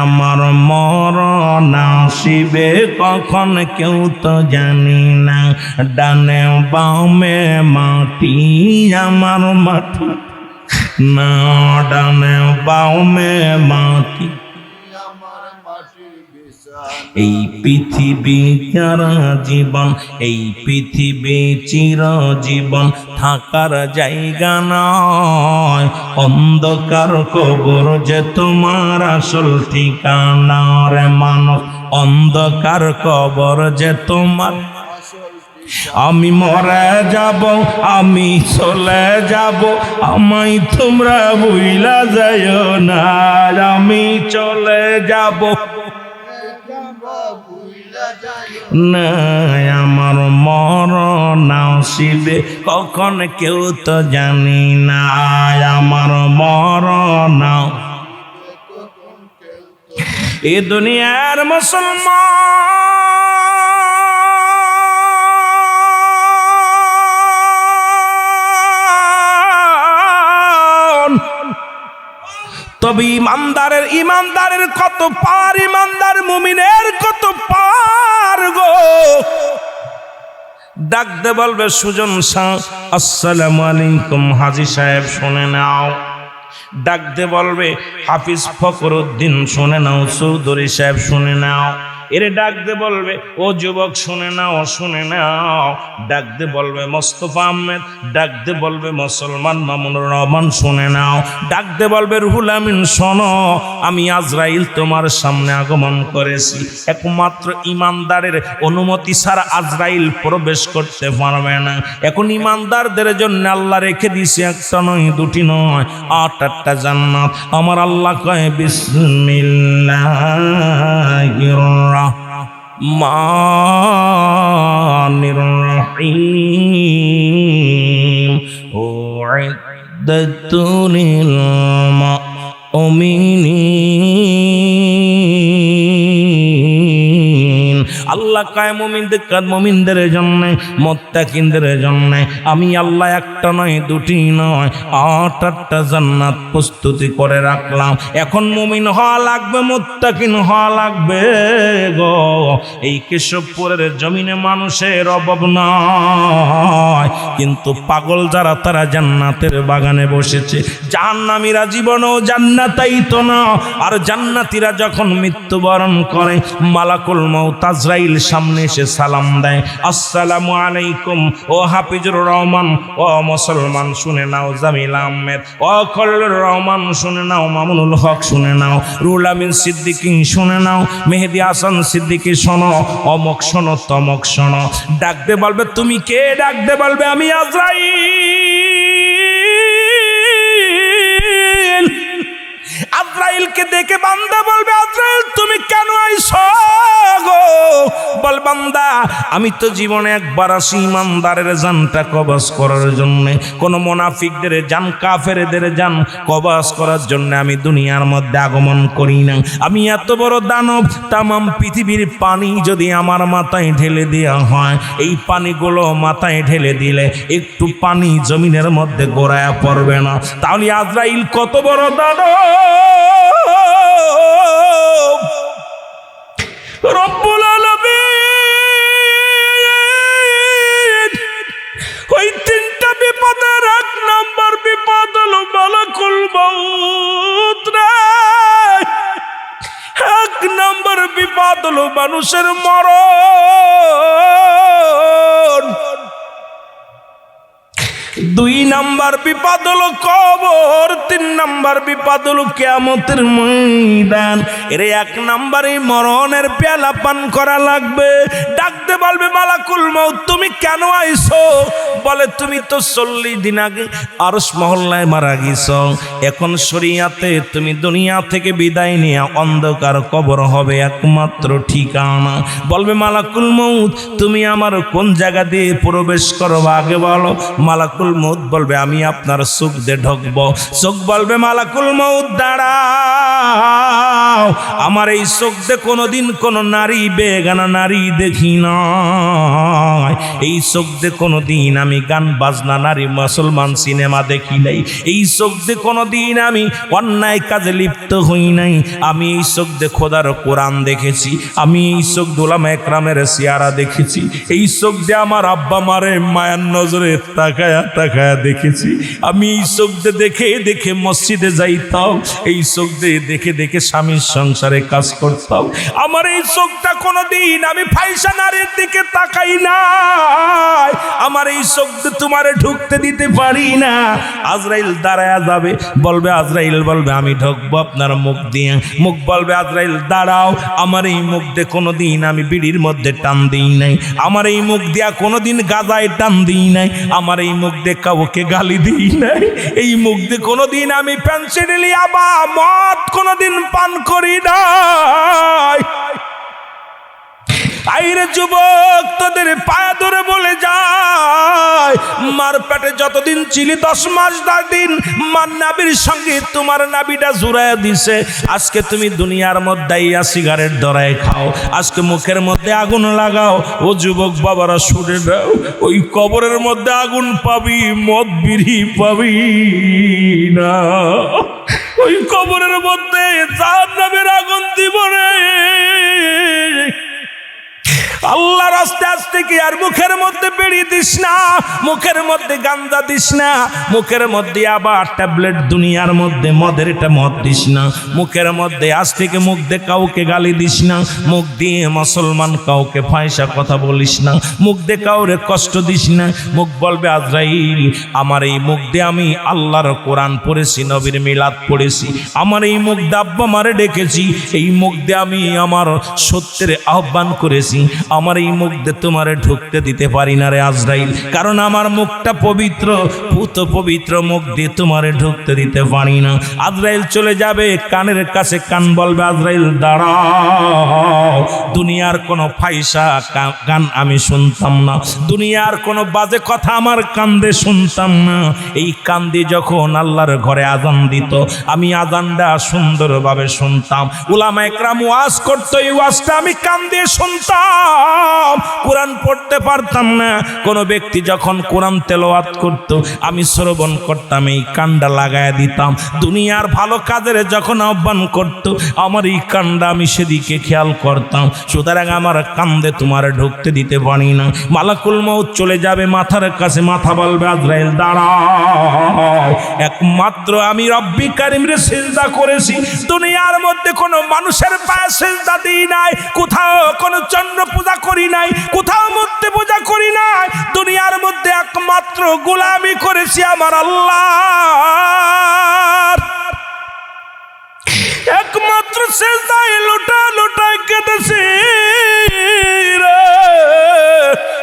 আমার মরণ আসিবে কখন কেউ তো জানি না, ডানে বামে মাটি আমার মাটি, না ডানে বামে মাটি, এই পৃথিবী যারা জীবন, এই পৃথিবী চিরজীবন থাকার জায়গা নয়, অন্ধকার কবর যে তোমার আসল ঠিকানা রে মানুষ, অন্ধকার কবর যে তোমার। আমি মরে যাব, আমি চলে যাব, আমায় তোমরা ভুইলা যাইও না, আমি চলে যাব না আমার মরণ আসিবে কখন কেউ তো জানি না, আমার মরণ। এ দুনিয়ার মুসলমান, তবে ইমানদারের কত পার, ইমানদার মুমিনের কত পার গো। ডাকতে বলবে সুজন শাহ, আসসালামু আলাইকুম হাজী সাহেব শুনে নাও। ডাকতে বলবে হাফিজ ফখরুদ্দিন শুনে নাও, চৌধুরী সাহেব শুনে নাও। এরে ডাকতে বলবে ও যুবক শুনে নাও, শুনে নাও। ডাকতে বলবে মোস্তফা আহমেদ, ডাকতে বলবে মুসলমান মামুনুর রহমান শুনে নাও। ডাকতে বলবে রুহুল আমিন শোনো, আমি আজরাইল তোমার সামনে আগমন করেছি, একমাত্র ইমানদারের অনুমতি ছাড়া আজরাইল প্রবেশ করতে পারবে না। এখন ইমানদারদের জন্য আল্লাহ রেখে দিয়েছে একটা নয়, দুটি নয়, 8-8টা জান্নাত। আমার আল্লাহ কয় বিসমিল্লাহির রহমানির রহিম, উইদ্দাতু লিল মুমিনিন। আল্লাহ কায় মুমিনদের জন্য, মুত্তাকিনদের জন্য আমি আল্লাহ একটা নয়, দুটি নয়, 8-8টা জান্নাত প্রস্তুতি করে রাখলাম। এখন মুমিন হওয়া লাগবে, মুত্তাকিন হওয়া লাগবে গো। এই কেশবপুরের জমিনে মানুষের অভাব নয়, কিন্তু পাগল যারা তারা জান্নাতের বাগানে বসেছে। জাহান্নামীরা জীবনেও জান্নাতাইতো না। আর জান্নাতীরা যখন মৃত্যুবরণ করে, মালাকুল মউত আজরাইল সামনে এসে সালাম দেয়, আসসালামু আলাইকুম। ও হাফিজুর রহমান, ও মুসলমান শুনে নাও, জামিল আহমেদ, ও খলিলুর রহমান শুনে নাও, মামুনুল হক শুনে নাও, রুহুল আমিন সিদ্দিকী শুনে নাও, মেহেদি হাসান সিদ্দিকী শোনো, অমক শোনো, তমক শোনো। ডাকতে বলবে তুমি কে? ডাকতে বলবে আমি আজরাইল। আজরাইলকে দেখে বান্দা বলবে আজরাইল তুমি কেন আইছো গো? বল বান্দা আমি তো জীবনে একবার আসি ইমানদারের জানটা কবজ করার জন্য, কোন মুনাফিকদের জান, কাফেরদের জান কবজ করার জন্য আমি দুনিয়ার মধ্যে আগমন করি না। আমি এত বড় দানব, তামাম পৃথিবীর পানি যদি আমার মাথায় ঢেলে দেওয়া হয়, এই পানিগুলো মাথায় ঢেলে দিলে একটু পানি জমিনের মধ্যে গড়ায়া পড়বে না। তাহলে আজরাইল কত বড় দানব! রব্বুল আলামিন ওই 3টা বিপদের 1 নম্বর বিপদ হলো মালাকুল মউত। 1 নম্বর বিপদ হলো মানুষের মরণ। 2 নম্বর বিপদ হলো কবর। 3 নম্বর বিপদ হলো কিয়ামতের ময়দান। এর 1 নম্বরে মরণের পেয়ালা পান করা লাগবে। ডাকতে বলবে মালাকুল মউত তুমি কেন আইছো? বলে তুমি তো 40 দিন আগে আরশ মহল্লায় মারা গেছো, এখন শরিয়াতে তুমি দুনিয়া থেকে বিদায় নিয়ে অন্ধকার কবর হবে একমাত্র ঠিকানা। বলবে মালাকুল মউত তুমি আমার কোন জায়গা দিয়ে প্রবেশ করবা আগে বলো। মালাকুল মালাকুল মউত বলবে আমি আপনার চোখ দিয়ে ঢুকবো। চোখ বলবে মালাকুল মউত দাঁড়াও, আমার এই চোখ দিয়ে কোনোদিন কোনো নারী বেগানা নারী দেখি নাই, এই চোখ দিয়ে কোনোদিন আমি গান বাজনা নারী মুসলমান সিনেমা দেখি নাই, এই চোখ দিয়ে কোনোদিন আমি অন্যায় কাজে লিপ্ত হই নাই, আমি এই চোখ দিয়ে খোদার কোরআন দেখেছি, আমি এই চোখ দিয়ে উলামা একরামের সিয়ারা দেখেছি, এই চোখ দিয়ে আমার আব্বা মারে মায়ার নজরে তাকায়া তাকায়া দেখেছি, আমি এই চোখ দিয়ে দেখে দেখে মসজিদে যাইতাম, এই চোখ দিয়ে দেখে দেখে স্বামীর সংসারে কাজ করতাম, আমার এই চোখটা কোনোদিন আমি ফাইসা নারীর দিকে তাকাই নাই, আমার এই চোখ দিয়ে তোমারে ঢুকতে দিতে পারি না। আজরাইল দাঁড়ায়া যাবে, বলবে আজরাইল বলবে আমি ঢুকবো আপনার মুখ দিয়ে, মুখ বলবে আজরাইল দাঁড়াও, আমার এই মুখ দিয়ে কোনোদিন আমি বিড়ির মধ্যে টান দিই নাই, আমার এই মুখ দিয়া কোনোদিন গাজায় টান দিই নাই, আমার এই মুখ দিয়ে কাউকে গালি দিই নাই, এই মুখ দিয়ে কোনোদিন আমি পেন্সিল ইয়াবা মদ কোনোদিন পান করি নাই। আইরে যুবক, তোদের পায়ে ধরে বলে যায়, মার পেটে যতদিন ছিলি 10 মাস 10 দিন মার নাবির সঙ্গে তোমার নাবিটা জুড়াইয়া দিছে, আজকে তুমি দুনিয়ার মধ্যে ইয়া সিগারেট ধরায় খাও, আজকে মুখের মধ্যে আগুন লাগাও। ও যুবক বাবারা শুনে দাও, ওই কবরের মধ্যে আগুন পাবি, মদ বিড়ি পাবি না, ওই কবরের মধ্যে জাহান্নামের আগুন দিব রে। আল্লাহর আস্তে আস্তে কি আর মুখের মধ্যে বেড়ি দিস না, মুখের মধ্যে গাঞ্জা দিস না, মুখের মধ্যে আবার ট্যাবলেট দুনিয়ার মধ্যে মদের এটা মদ দিস না, মুখের মধ্যে আজ থেকে মুখ দিয়ে কাউকে গালি দিস না, মুখ দিয়ে মুসলমান কাউকে ফায়সা কথা বলিস না, মুখ দিয়ে কাউরে কষ্ট দিস না। মুখ বলবে আজরাইল আমার এই মুখ দিয়ে আমি আল্লাহর কোরআন পড়েছি, নবীর মিলাদ পড়েছি, আমার এই মুখ দিয়ে আব্বা মারে ডেকেছি, এই মুখ দিয়ে আমি আমার সত্যের আহ্বান করেছি, আমার এই মুখ দিয়ে তোমারে ঢুকতে দিতে পারি না রে আজরাইল, কারণ আমার মুখটা পবিত্র, পুত পবিত্র মুখ দিয়ে তোমারে ঢুকতে দিতে পারি না। আজরাইল চলে যাবে, কানের কাছে কান বলবে আজরাইল দাঁড়াও, দুনিয়ার কোনো ফাইসা গান আমি শুনতাম না, দুনিয়ার কোনো বাজে কথা আমার কান দিয়ে শুনতাম না, এই কান দিয়ে যখন আল্লাহর ঘরে আজান দিত আমি আজানটা সুন্দরভাবে শুনতাম, উলামা একরাম ওয়াজ করতো, এই ওয়াজটা আমি কান দিয়ে শুনতাম, কোরআন পড়তে পারতাম না, কোন ব্যক্তি যখন কোরআন তেলাওয়াত করত আমি শ্রবণ করতাম, এই কানটা লাগায় দিতাম, দুনিয়ার ভালো কাজের যখন আহ্বান করত আমার এই কানটা আমি সেদিকে খেয়াল করতাম, সুতরাং আমার কান্দে তোমার ঢুকতে দিতে পারি না। মালাকুল মউত চলে যাবে, মাথার কাছে মাথা বলবে আজরাইল দাঁড়াও, একমাত্র আমি রব্বি কারীম রে সিজদা করেছি, দুনিয়ার মধ্যে কোনো মানুষের পায়ে সিজদা দিই নাই, কোথাও কোনো চন্দ্র পূজা করি নাই, কোথাও মূর্তি পূজা করি নাই, দুনিয়ার মধ্যে একমাত্র গোলামি করেছি আমার আল্লাহ, একমাত্র সিজদায় লুটা লুটা কেঁদেছি।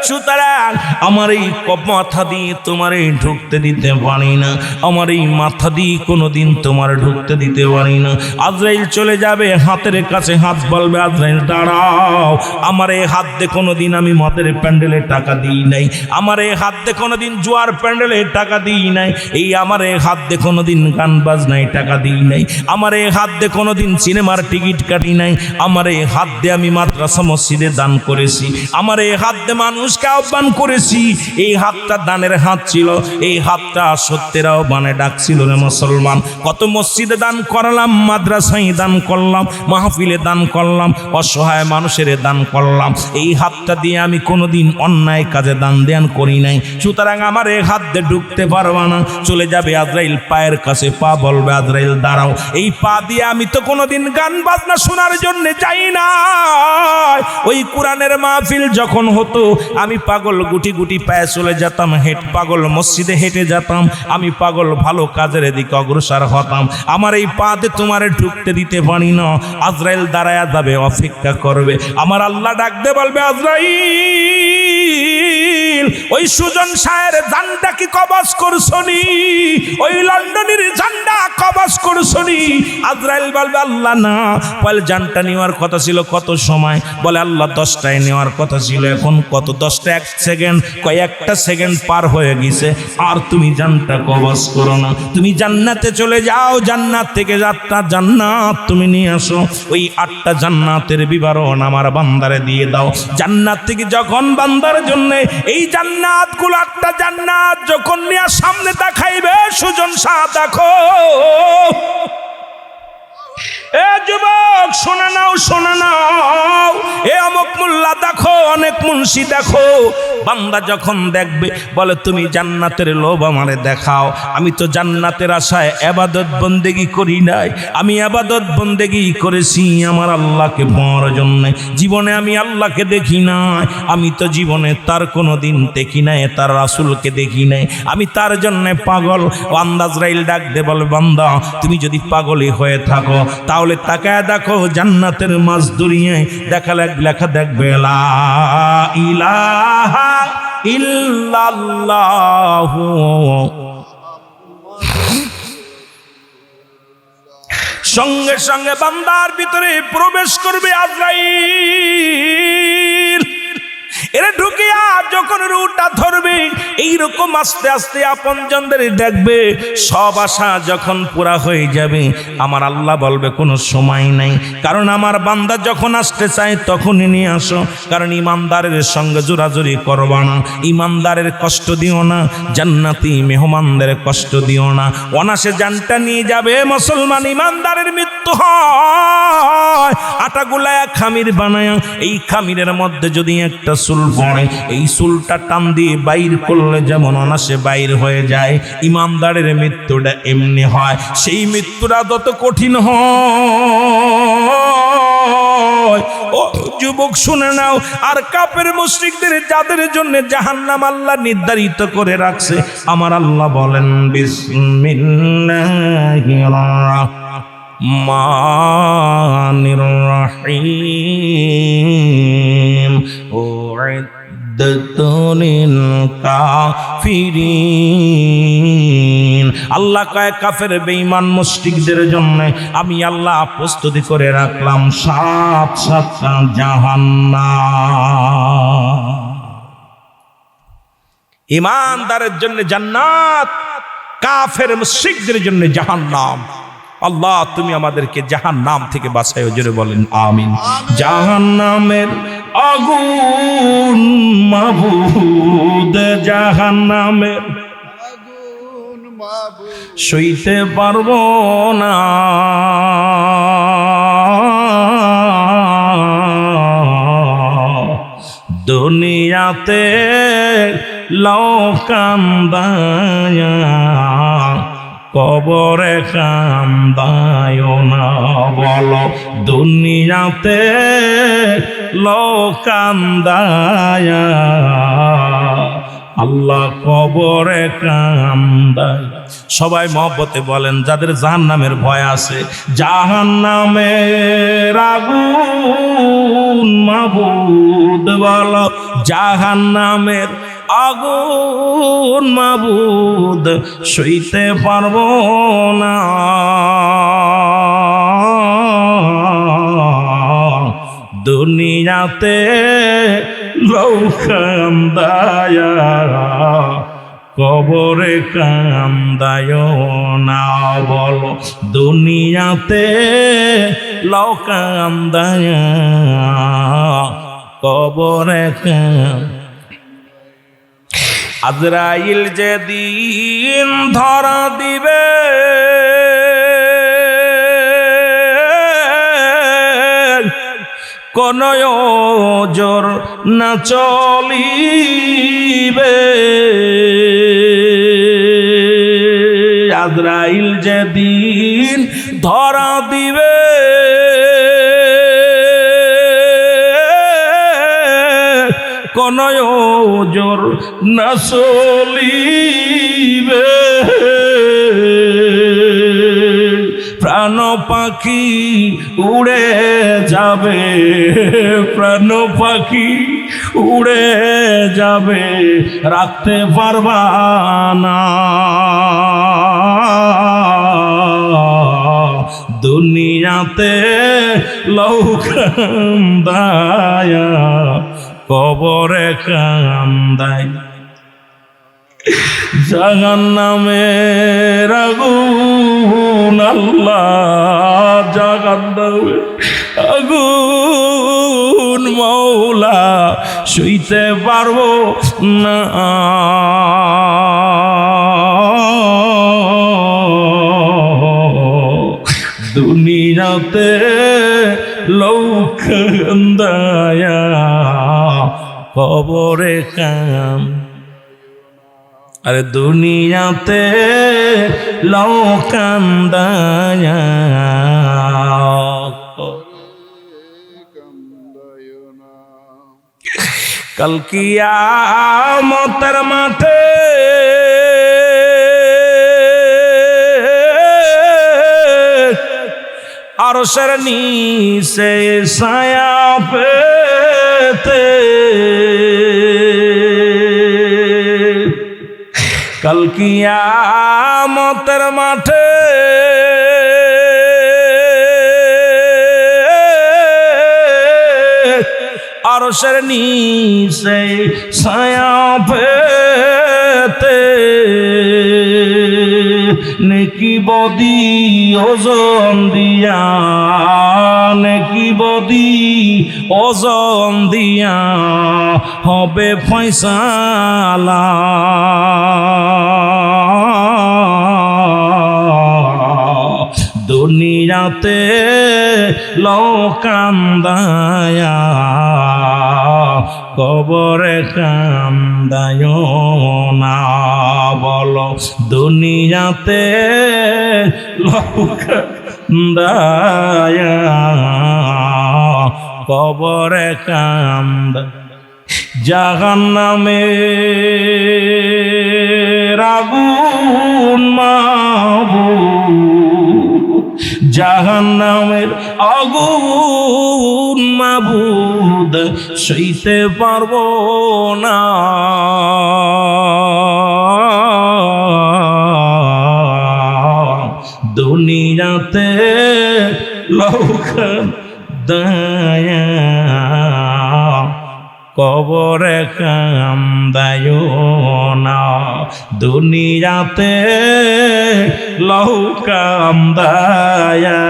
সুতরাং আমার এই মাথা দিয়ে তোমার ঢুকতে দিতে পারি না, আমার এই মাথা দিয়ে কোনোদিন তোমার ঢুকতে দিতে পারি না। আজরাইল চলে যাবে, হাতের কাছে হাত বলবে আজরাইল দাঁড়াও, আমার এই হাত দিয়ে কোনোদিন আমি মদের প্যান্ডেলে টাকা দিই নাই, আমার এই হাত দিয়ে কোনোদিন জুয়ার প্যান্ডেলে টাকা দিই নাই, এই আমার এই হাত দিয়ে কোনোদিন গান বাজনায় টাকা দিই নাই, আমার এই হাত দিয়ে কোনোদিন সিনেমার টিকিট কাটি নাই, আমার এই হাত দিয়ে আমি মাদ্রাসা মসজিদে দান করেছি, আমার এই হাত দিয়ে মানুষকে আহ্বান করেছি, এই হাতটা দানের হাত ছিল, এই হাতটা সত্যের আহ্বানে ডাকছিল রে মুসলমান। কত মসজিদে দান করলাম, মাদ্রাসায় দান করলাম, মাহফিলে দান করলাম, অসহায় মানুষের দান করলাম, এই হাতটা দিয়ে আমি কোনোদিন অন্যায় কাজে দান দেন করি নাই, সুতরাং আমার এই হাত দিয়ে ঢুকতে পারবা না। চলে যাবে আজরাইল, পায়ের কাছে পা বলবে আজরাইল দাঁড়াও, এই পা দিয়ে আমি তো কোনোদিন গান বাজনা শোনার জন্য যাই না, ওই কোরআনের মাহফিল যখন হতো আমি পাগল গুটি গুটি পায়ে চলে যেতাম, পাগল মসজিদে হেঁটে যেতাম, আমি পাগল ভালো কাজের দিকে অগ্রসর হতাম, আমার এই পাতে তোমারে ঢুকতে দিতে পারি না। আজরাইল দাঁড়ায়া যাবে, অপেক্ষা করবে, আমার আল্লাহ ডাকতে বলবে আজরাইল ওই সুজন শাহের জানটা কি কবজ করছনি? ওই লন্ডনের জানটা কবজ করছনি? আজরাইল বলবে আল্লাহ না। বলে জানটা নেওয়ার কথা ছিল কত সময়? বলে আল্লাহ 10টায় নেওয়ার কথা ছিল, এখন কত? 10টা 1 সেকেন্ড, কয়েকটা সেকেন্ড পার হয়ে গেছে, আর তুমি জানটা কবজ করো না। তুমি জান্নাতে চলে যাও, জান্নাত থেকে 8টা জান্নাত তুমি নিয়ে আসো। ওই 8টা জান্নাতের বিবরণ আমার বান্দারে দিয়ে দাও। জান্নাত থেকে যখন বান্দার জন্য এই জান্নাতগুলো 8টা জান্নাত যখন নিয়ে সামনে দেখাইবে, সুজন শাহ দেখো, এ যুবক শোনা নাও, শোনা নাও, এ অমুক মোল্লা দেখো, অনেক মুন্সি দেখো। বান্দা যখন দেখবে বলে তুমি জান্নাতের লোভ আমারে দেখাও। আমি তো জান্নাতের আশায় ইবাদত বন্দেগি করি নাই, আমি ইবাদত বন্দেগি করেছি আমার আল্লাহকে পাওয়ার জন্য। জীবনে আমি আল্লাহকে দেখি নাই, আমি তো জীবনে তার কোনো দিন দেখি নাই, তার রাসূলকে দেখি নাই, আমি তার জন্য পাগল। আজরাইল ডাক দে বলে বান্দা তুমি যদি পাগলই হয়ে থাকো তাহলে তাকায় দেখো জান্নাতের মাঝ দুনিয়ায় লেখা দেখবে লা ইলাহা ইল্লাল্লাহ। সঙ্গে সঙ্গে বান্দার ভিতরে প্রবেশ করবে আজরাইল। এরা ঢুকিয়া যখন রুটা ধরবে, এইরকম আস্তে আস্তে আপনজনদের দেখবে, সব আশা যখন পুরা হয়ে যাবে, আমার আল্লাহ বলবে কোনো সময় নাই, কারণ আমার বান্দা যখন আসতে চায় তখনই নিয়ে আসো। কারণ ইমানদারের সঙ্গে জোরাজুরি করবা না, ইমানদারের কষ্ট দিও না, জান্নাতি মেহমানদের কষ্ট দিও না। অনাসে জানটা নিয়ে যাবে মুসলমান, ইমানদারের মৃত্যু হয়। আটা গুলায় খামির বানায়, এই খামিরের মধ্যে যদি একটা চুল পড়ে, এই চুলটা টান দিয়ে বাইর করলে যেমন অনাসে বাইর হয়ে যায়, ইমানদারের মৃত্যুটা এমনি হয়। সেই মৃত্যুটা যত কঠিন হয়, ও যুবক শুনে নাও। আর কাফের মুশরিকদের যাদের জন্য জাহান্নাম আল্লাহ নির্ধারিত করে রাখছে, আমার আল্লাহ বলেন বিসমিল্লাহির রহমানির রহিম। আল্লাহ কয় কাফের বেঈমান মুশরিকদের জন্য আমি আল্লাহ প্রস্তুতি করে রাখলাম 7টা জাহান্নাম। ঈমানদারের জন্য জান্নাত, কাফের মুশরিকদের জন্য জাহান্নাম। আল্লাহ তুমি আমাদেরকে জাহান্নাম থেকে বাঁচাও, জোরে বলেন আমিন। জাহান্নামের আগুন মাবুদ, জাহান্নামের আগুন মাবুদ সইতে পারবো না। দুনিয়াতে লোকান্দায়া কবরে কান্দায় না। বলো দুনিয়াতে লোকান্দায়া আল্লাহ কবরে কান্দায়। সবাই মহব্বতে বলেন যাদের জাহান্নামের ভয় আছে, জাহান্নামের আগুন মাবুদ, বলো জাহান্নামের আগুন মাবুদ সইতে পারবো না। দুনিয়াতে লোকান্দায়া কবরে কান্দায় না। বলো দুনিয়াতে লোকান্দায়া কবরে আজরাইল যেদিন ধরা দিবে, কোন ওজর না চলিবে। আজরাইল যেদিন ধরা দিবে, কোন ওজর না চলিবে। প্রাণ পাখি উড়ে যাবে, প্রাণ পাখি উড়ে যাবে, রাখতে পারবা না। দুনিয়াতে লোক কান্দায়া, কবরে কান্দায়। জাহান্নামের আগুন, আল্লাহ জাহান্নামের আগুন মওলা সইতে পারবো না। দুনিয়াতে লোক কান্দায়া, কবরে কাম। আরে দুনিয়াতে লোক কান্দায়া, কাল কিয়ামতের মাঠে আরশের নিচে ছায়া পেতে, কাল কিয়ামতের মাঠে আরশের নিচে ছায়া পেতে, নেকি বদি ওজন দিয়া, নেকি বদি ওজন দিয়া হবে ফয়সালা। দুনিয়াতে লোক কান্দায়া, কবরে কান্দায় না। বলো দুনিয়াতে লোক কান্দায়া, কবরে কান্দ। জাহান্নামের আগুন মাবুদ, জাহান্নামের আগুন মাবুদ সইতে পারবো না। দুনিয়াতে লোক কান্দায়া, কবরে কান্দায় না। দুনিয়াতে লোক কান্দায়া।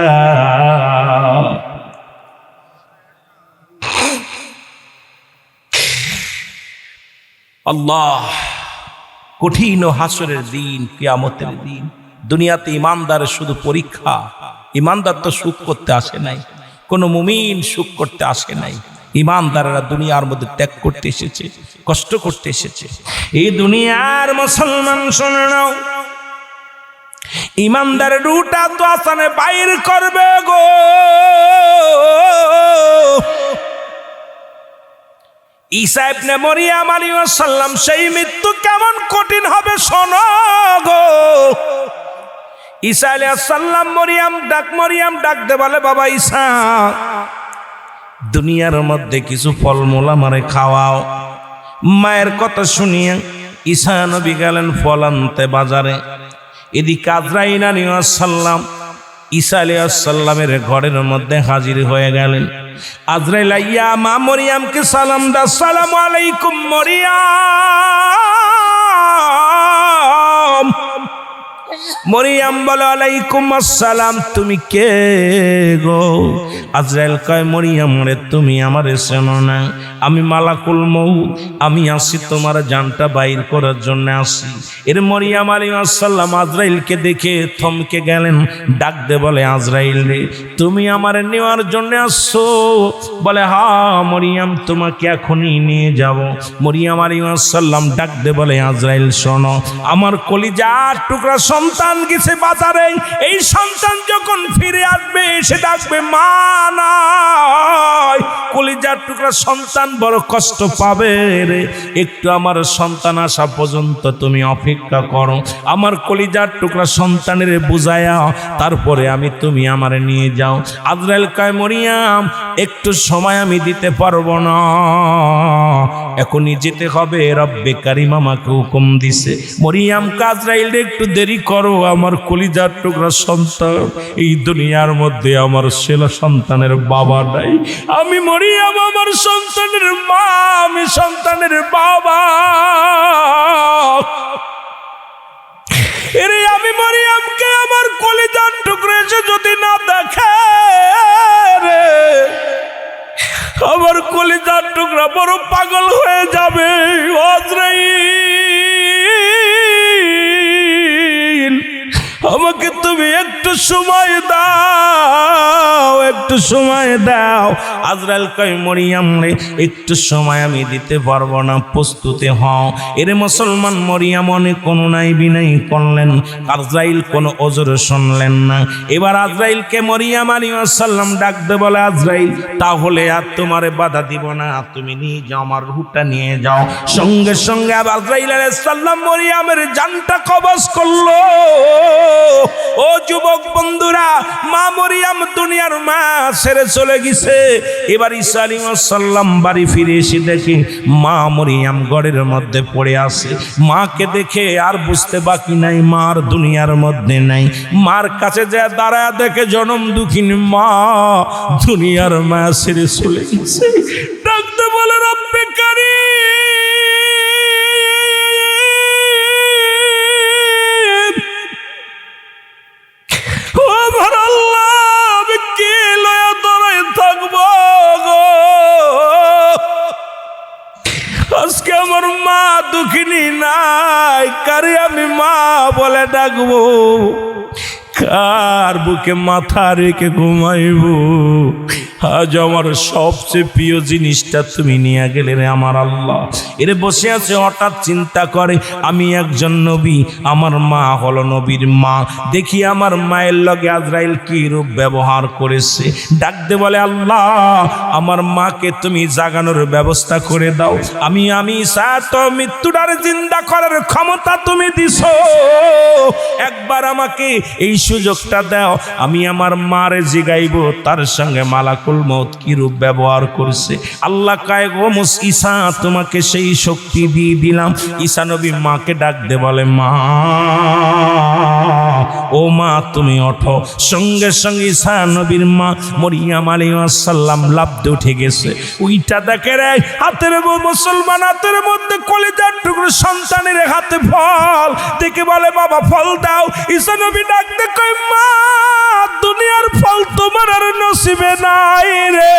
আল্লাহ, কঠিন হাসরের দিন, কিয়ামতের দিন। দুনিয়াতে ইমানদারের শুধু পরীক্ষা। ইমানদার তো সুখ করতে আসে নাই, কোনো মুমিন সুখ করতে আসে নাই। ইমানদারেরা দুনিয়ার মধ্যে ত্যাগ করতে এসেছে, কষ্ট করতে এসেছে। এই দুনিয়ার মুসলমান শুনে নাও, ইমানদারের রুটা তো আসানে বাইর করবে গো। ঈসা ইবনে মরিয়ম আলাইহিস সালাম, সেই মৃত্যু কেমন কঠিন হবে শোনো গো। ঈসা আলাইহিস সালাম মরিয়ম ডাকতে বলে, বাবা ঈসা, দুনিয়ার মধ্যে কিছু ফলমূল আমারে খাওয়াও। মায়ের কথা শুনিয়ে ঈসা নবী গেলেন ফল আনতে বাজারে। এদিকে আজরাইল আলাইহিস সালাম ঈসা আলাইহিস সালামের ঘরের মধ্যে হাজির হয়ে গেলেন। আজরাইল আইয়া মা মরিয়মকে সালাম দা, আসসালামু আলাইকুম মরিয়ম। মরিয়ম বলে, আলাইকুম আসসালাম, তুমি কে গো? আজরাইল কয়, মরিয়ম রে, তুমি আমারে চেনো না? আমি মালাকুল মউত, আমি আসি তোমার জানটা বাইর করার জন্য আসি। এর মরিয়ম আলাইহিস সালাম আজরাইলকে দেখে থমকে গেলেন। ডাক দে বলে, আজরাইল রে, তুমি আমারে নেওয়ার জন্য আসছো? বলে, হ্যাঁ মরিয়ম, তোমাকে এখনই নিয়ে যাব। মরিয়ম আলাইহিস সালাম ডাক দে বলে, আজরাইল শোনো, আমার কলিজার টুকরা সন্তান গেছে বাজারে, এই সন্তান যখন ফিরে আসবে এসে ডাকবে মা নাই, কলিজার টুকরা সন্তান বড় কষ্ট পাবে রে, একটু আমার সন্তান আসা পর্যন্ত তুমি অপেক্ষা করো, আমার কলিজার টুকরা সন্তানের বুঝায়া তারপরে তুমি আমার নিয়ে যাও। আজরাইল কয় মরিয়াম একটু সময় আমি দিতে পারবো না, এখনই যেতে হবে, রব্বে কারিম আমাকে হুকুম দিছে। মরিয়াম আজরাইল একটু দেরি করো, আমার কলিজার টুকরা সন্তান, এই দুনিয়ার মধ্যে আমার ছেলে সন্তানের বাবা নাই, আমি মরিয়াম আমার সন্তানের মা, আমি সন্তানের বাবা, এরে আমি মরিয়ামকে আমার কলিজার টুকরা এসে যদি না দেখে রে, আমার কলিজার টুকরা বড় পাগল হয়ে যাবে। আজরাইল আমাকে তুমি একটু সময় দাও, একটু সময় দাও। আজরাইল কয় মরিয়াম রে একটু সময় আমি দিতে পারবো না, প্রস্তুতি হও। এরে মুসলমান, মরিয়াম অনেক অনুনয় বিনয় করলেন, আজরাইল কোনো ওজর শুনলেন না। এবার আজরাইলকে মরিয়াম আলাইহিস সালাম ডাকতে বলে, আজরাইল তাহলে আর তোমারে বাধা দিব না, তুমি নিয়ে যাও, আমার রূহটা নিয়ে যাও। সঙ্গে সঙ্গে আজরাইল আলাইহিস সালাম মরিয়ামের জানটা কবজ করলো। ও যুবক বন্ধুরা, মা মরিয়াম দুনিয়ার মা ছেড়ে চলে গেছে। এবার ঈসা আলাইহিস সালাম বাড়ি ফিরে এসে দেখে মা মরিয়াম ঘরের মধ্যে পড়ে আছে। মাকে দেখে আর বুঝতে বাকি নাই মার দুনিয়ার মধ্যে নাই। মার কাছে যে দাঁড়ায় দেখে জনম দুঃখিনী মা দুনিয়ার মা ছেড়ে চলে গেছে। ডাকতে বলে রব্বে কারিম, আজকে আমার মা দুঃখিনী নাই, কারে আমি মা বলে ডাকবো, কার বুকে মাথা রেখে ঘুমাইবো? আজ আমার সবচেয়ে প্রিয় জিনিসটা তুমি নিয়ে গেলে রে আমার আল্লাহ। এরে বসে আছে, হঠাৎ চিন্তা করে আমি একজন নবী, আমার মা হলো নবীর মা, দেখি আমার মায়ের লগে আজরাইল কি রূপ ব্যবহার করেছে। ডাকতে বলে আল্লাহ আমার মাকে তুমি জাগানোর ব্যবস্থা করে দাও, আমি তো মৃত্যুটার জিন্দা করার ক্ষমতা তুমি দিছো, একবার আমাকে এই সুযোগটা দাও, আমি আমার মারে জিগাইবো তার সঙ্গে মালাকুল মউত কি রূপ ব্যবহার করছে। আল্লাহ কয় গো ঈসা তোমাকে সেই শক্তি দিয়ে দিলাম। ঈসা নবী মাকে ডাকতে বলে মা, ও মা তুমি ওঠো। সঙ্গে সঙ্গে ঈসা নবীর মা মরিয়াম আলাইহিস সালাম লাফতে উঠে গেছে। ওইটা দেখে রে হাতের মুসলমান হাতের মধ্যে কলিজার টুকরো সন্তানের হাতে ফল দেখে বলে বাবা ফল দাও। ঈসা নবী ডাকতে কয় মা দুনিয়ার ফল তোমার আর নসিবে নাই রে,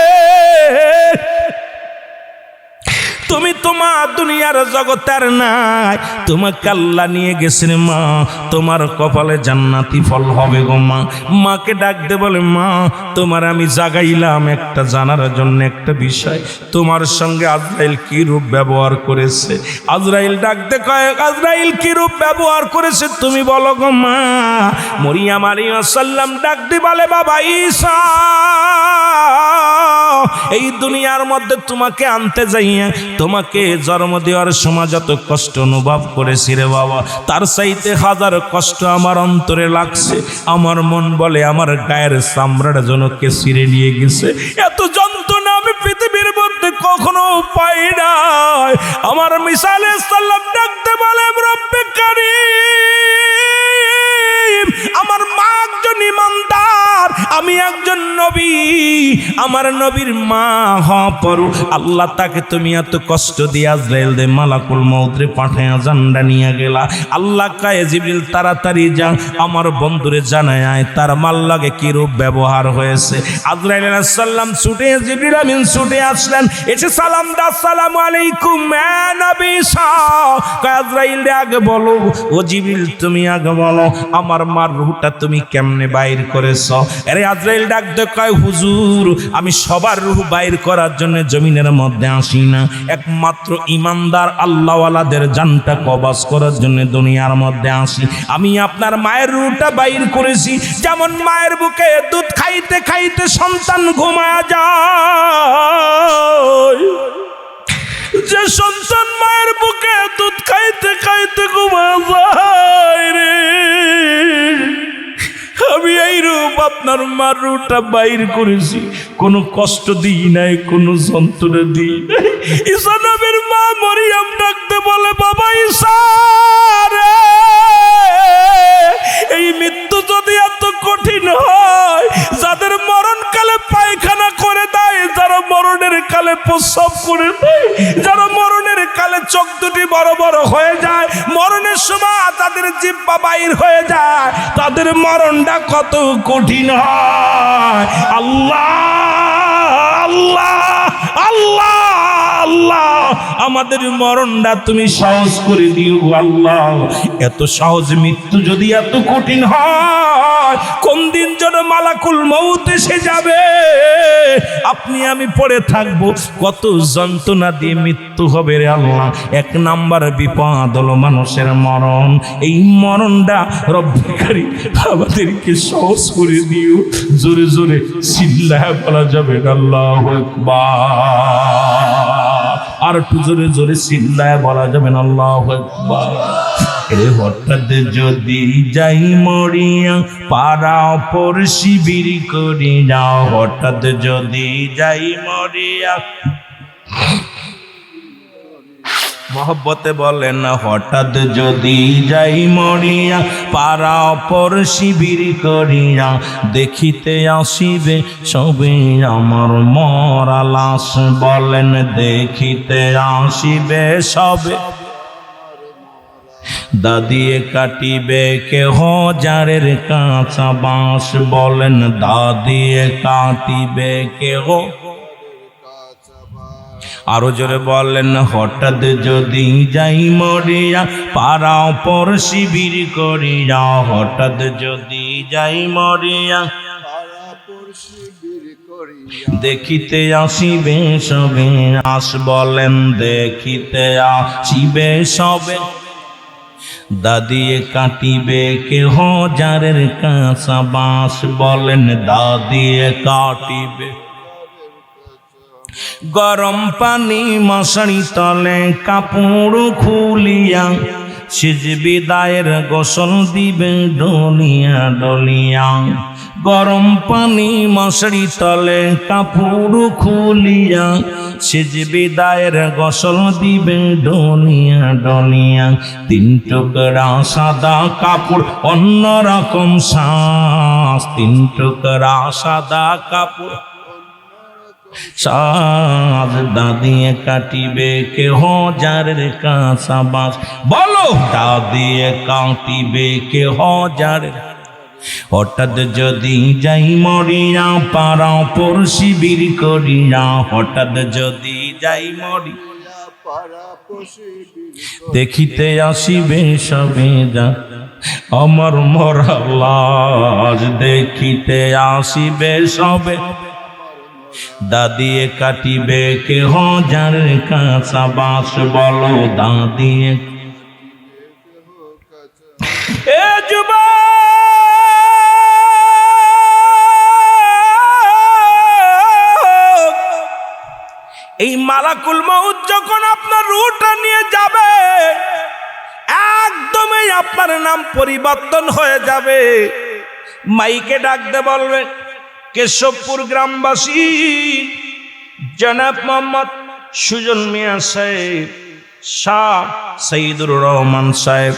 তুমি তোমার দুনিয়ার জগতের নাই, তোমাকে আল্লাহ নিয়ে গেছেন মা, তোমার কপালে জান্নাতি ফল হবে গো মা। মাকে ডাকতে বলে মা তোমার আমি জাগাইলাম একটা জানার জন্য একটা বিষয়, তোমার সঙ্গে আজরাইল কি রূপ ব্যবহার করেছে। আজরাইল ডাকতে কয় আজরাইল কি রূপ ব্যবহার করেছে তুমি বলো গো মা। মরিয়াম আলাইহিস সালাম ডাকতে বলে বাবা ঈসা এই দুনিয়ার মধ্যে তোমাকে আনতে যাইয়া তোমাকে জন্ম দেওয়ার সময় যত কষ্ট অনুভব করেছি রে বাবা, তার চাইতে হাজার কষ্ট আমার অন্তরে লাগছে। আমার মন বলে আমার গায়ের চামড়ার জন্য কে ছিঁড়ে নিয়ে গেছে, এত যন্ত্রণা আমি পৃথিবীর মধ্যে কখনো পাই নাই। আমার ঈসা আলাইহিস সালাম ডাকতে বলে রব্বে কারীম আমার মা একজন ইমানদার, আমি একজন নবী, আমার নবীর মা হওয়া পরও আল্লাহ তাকে তুমি এত কষ্ট দিয়ে আজরাইল দে মালাকুল মউত রে পাঠায়া জান্ডা নিয়ে গেলা। আল্লাহ কয় জিবরিল তাড়াতাড়ি যা আমার বন্ধুরে জানায় আয় তার মাল লাগে কি রূপ ব্যবহার হয়েছে। আজরাইল আলাইহিস সালাম ছুটে জিবরিল আমিন ছুটে আসলেন, এসে সালাম দা আসসালামু আলাইকুম নবী ঈসা। আজরাইল আগে বলো, ও জিবরিল তুমি আগে বলো আমার মার রূহটা তুমি কেমনে বাইর করেছো। আরে আজরাইল ডাকতে কয় হুজুর আমি সবার রূহ বাইর করার জন্য জমিনের মধ্যে আসি না, একমাত্র ইমানদার আল্লাহওয়ালাদের জানটা কবজ করার জন্য দুনিয়ার মধ্যে আসি। আমি আপনার মায়ের রূহটা বাইর করেছি, যেমন মায়ের বুকে দুধ খাইতে খাইতে সন্তান ঘুমায়া যায়, যে সন্তান মায়ের বুকে দুধ খাইতে খাইতে ঘুমায়া যায় রে, আমি এই রূপ আপনার মার রূপটা বাইর করেছি, কোনো কষ্ট দিই নাই, কোনো যন্ত্রণা দিই নাই। ঈসা নবীর মা মরিয়ম ডাকতে বলে, বাবা ঈসা রে, এই মৃত্যু যদি এত কঠিন হয়, যাদের মরণকালে পায়খানা করে দেয়, যারা মরণের কালে প্রস্রাব করে দেয়, যারা মরণের কালে চোখ দুটি বড় বড় হয়ে যায়, মরণের সময় তাদের জিহ্বা বাইর হয়ে যায়, তাদের মরণটা কত কঠিন হয়। আল্লাহ আল্লাহ আল্লাহ আল্লাহ, আমাদের মরণটা তুমি সহজ করে দিও আল্লাহ। এত সহজ মৃত্যু যদি এত কঠিন হয়, কোন দিন যেন মালাকুল মউত এসে যাবে, আপনি আমি পড়ে থাকবো, কত যন্ত্রণা দিয়ে মৃত্যু হবে রে আল্লাহ। এক নাম্বার বিপদ হলো মানুষের মরণ। এই মরণটা রব্বিকারী আমাদেরকে সহজ করে দিও। জোরে জোরে চিল্লায়া বলা যাবে আল্লাহু আকবার, আর একটু জোরে জোরে চিল্লায়া বলা যাবে আল্লাহু আকবার। এ হঠাৎ যদি যাই মরিয়া পাড়া পর শিবির করি না, হঠাৎ যদি যাই মরিয়া, মহব্বতে বলেন না, হঠাৎ যদি যাই মরিয়া পাড়া পর শিবির করিয়া, দেখিতে আসিবে সবে আমার মরা লাশ, বলেন দেখিতে আসিবে সবে, দাদিয়ে কাটিবে কেহ জারের কাঁচা বাঁশ, বলেন দাদিয়ে কাটিবে কেহ। আরো জোরে বলেন, হঠাৎ যদি যাই মরিয়া পাড়া পর শিবির করিয়া, হঠাৎ যদি যাই মরিয়া দেখিতে আসিবে সবে আস, বলেন দেখিতে আসিবে সবে, দাদিয়ে কাটিবে কেহ জারের কাঁচা বাঁশ, বলেন দাদিয়ে কাটিবে। গরম পানি মশারি তলে কাপড় খুলিয়া, সেজ বিদায়ের গোসল দিবে ডলিয়া ডলিয়া, গরম পানি মশারি তলে কাপড় খুলিয়া, সেজ বিদায়ের গোসল দিবে ডলিয়া ডলিয়া, তিন টুকরা সাদা কাপড় অন্যরকম শ্বাস, তিন টুকরা সাদা কাপড় সাজ, দাদিয়ে কাটিবে কেহ জারের কাঁচা বাঁশ, বলো দাদিয়ে কাটিবে কেহ জারের। হঠাৎ যদি যাই মরিয়া পাড়া পর শিবির করিয়া, হঠাৎ যদি যাই মরি দেখিতে আসিবে সবে যা আমার মরা লাশ, দেখিতে আসিবে সবে, দাদিয়ে কাটিবে কেহ জারের কাঁচা বাঁশ, বলো দাদিয়ে। এ যুবক, এই মালাকুল মউত যখন আপনার রূহটা নিয়ে যাবে, একদমই আপনার নাম পরিবর্তন হয়ে যাবে। মাইকে ডাকতে বলবে, কেশবপুর গ্রামবাসী জনাব মোহাম্মদ সুজন মিয়া সাহেব, শাহ সঈদুর রহমান সাহেব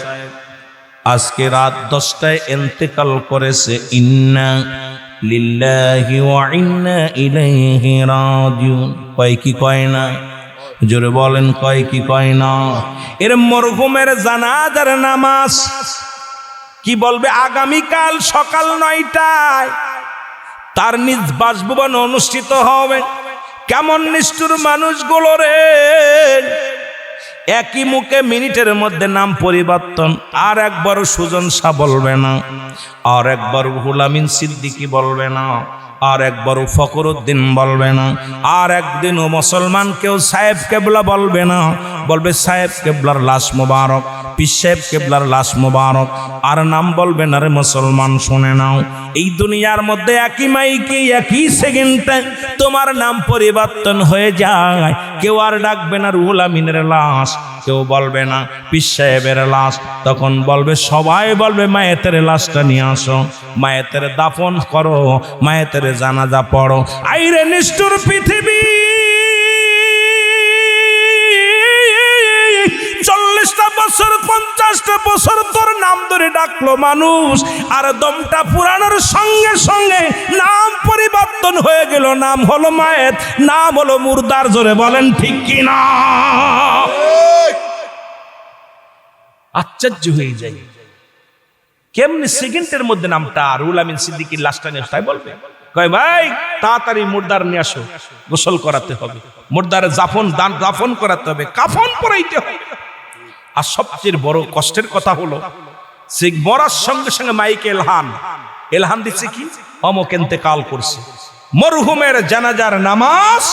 আজকে রাত 10টায় ইন্তেকাল করেছে। ইন্না লিল্লাহি ওয়া ইন্না ইলাইহি রাজিউন। কয় কি কয় না? জোরে বলেন, কয় কি কয় না? এর মরহুমের জানাজার নামাজ কি বলবে? আগামীকাল সকাল 9টায় তার নিজ বাসভবনে অনুষ্ঠিত হবে। কেমন নিষ্ঠুর মানুষগুলো রে, একই মুখে মিনিটের মধ্যে নাম পরিবর্তন। আর একবার সুজন শাহ বলবে না, আর একবার রুহুল আমিন সিদ্দিকী বলবে না, আর একবারও ফখরুদ্দিন বলবে না, আর একদিনও মুসলমান কেউ সাহেব কেবলা বলবে না, বলবে সাহেব কেবলার লাশ মোবারক, পীর সাহেব কেবলার লাশ মোবারক, আর নাম বলবে না। রে মুসলমান শুনে নাও, এই দুনিয়ার মধ্যে একই মাইকে একই সেকেন্ডে তোমার নাম পরিবর্তন হয়ে যায়। কেউ আর ডাকবে না রুহুল আমিনের লাশ, কেউ বলবে না পীর সাহেবের লাশ, তখন বলবে সবাই বলবে মায়েতের লাশটা নিয়ে আসো, মায়েতের দাফন করো, মায়েতের জানাজা পড়ো। আইরে নিষ্ঠুর পৃথিবী, 40টা বছর 50টা বছর তোর নাম ধরে ডাকলো মানুষ, আর দমটা পুরানোর সঙ্গে সঙ্গে নাম পরিবর্তন হয়ে গেল, নাম হলো মায়েত, নাম হলো মুর্দার। জোরে বলেন ঠিক কি না? আশ্চর্য হয়ে যায়, কেমনি সেকেন্ডের মধ্যে নামটা রুহুল আমিন সিদ্দিকীর লাশটা নিয়ে তাই বলবে। কয় ভাই তাড়াতাড়ি মুর্দার নিয়ে আসো, গোসল করাতে হবে, মুর্দারে দাফন করাতে হবে, কাফন পরাইতে হবে। আর সবচেয়ে বড় কষ্টের কথা হলো সে মরার সঙ্গে সঙ্গে মাইকে এলহান দিচ্ছে কি অমুক ইন্তেকাল করছে, মরহুমের জানাজার নামাজ,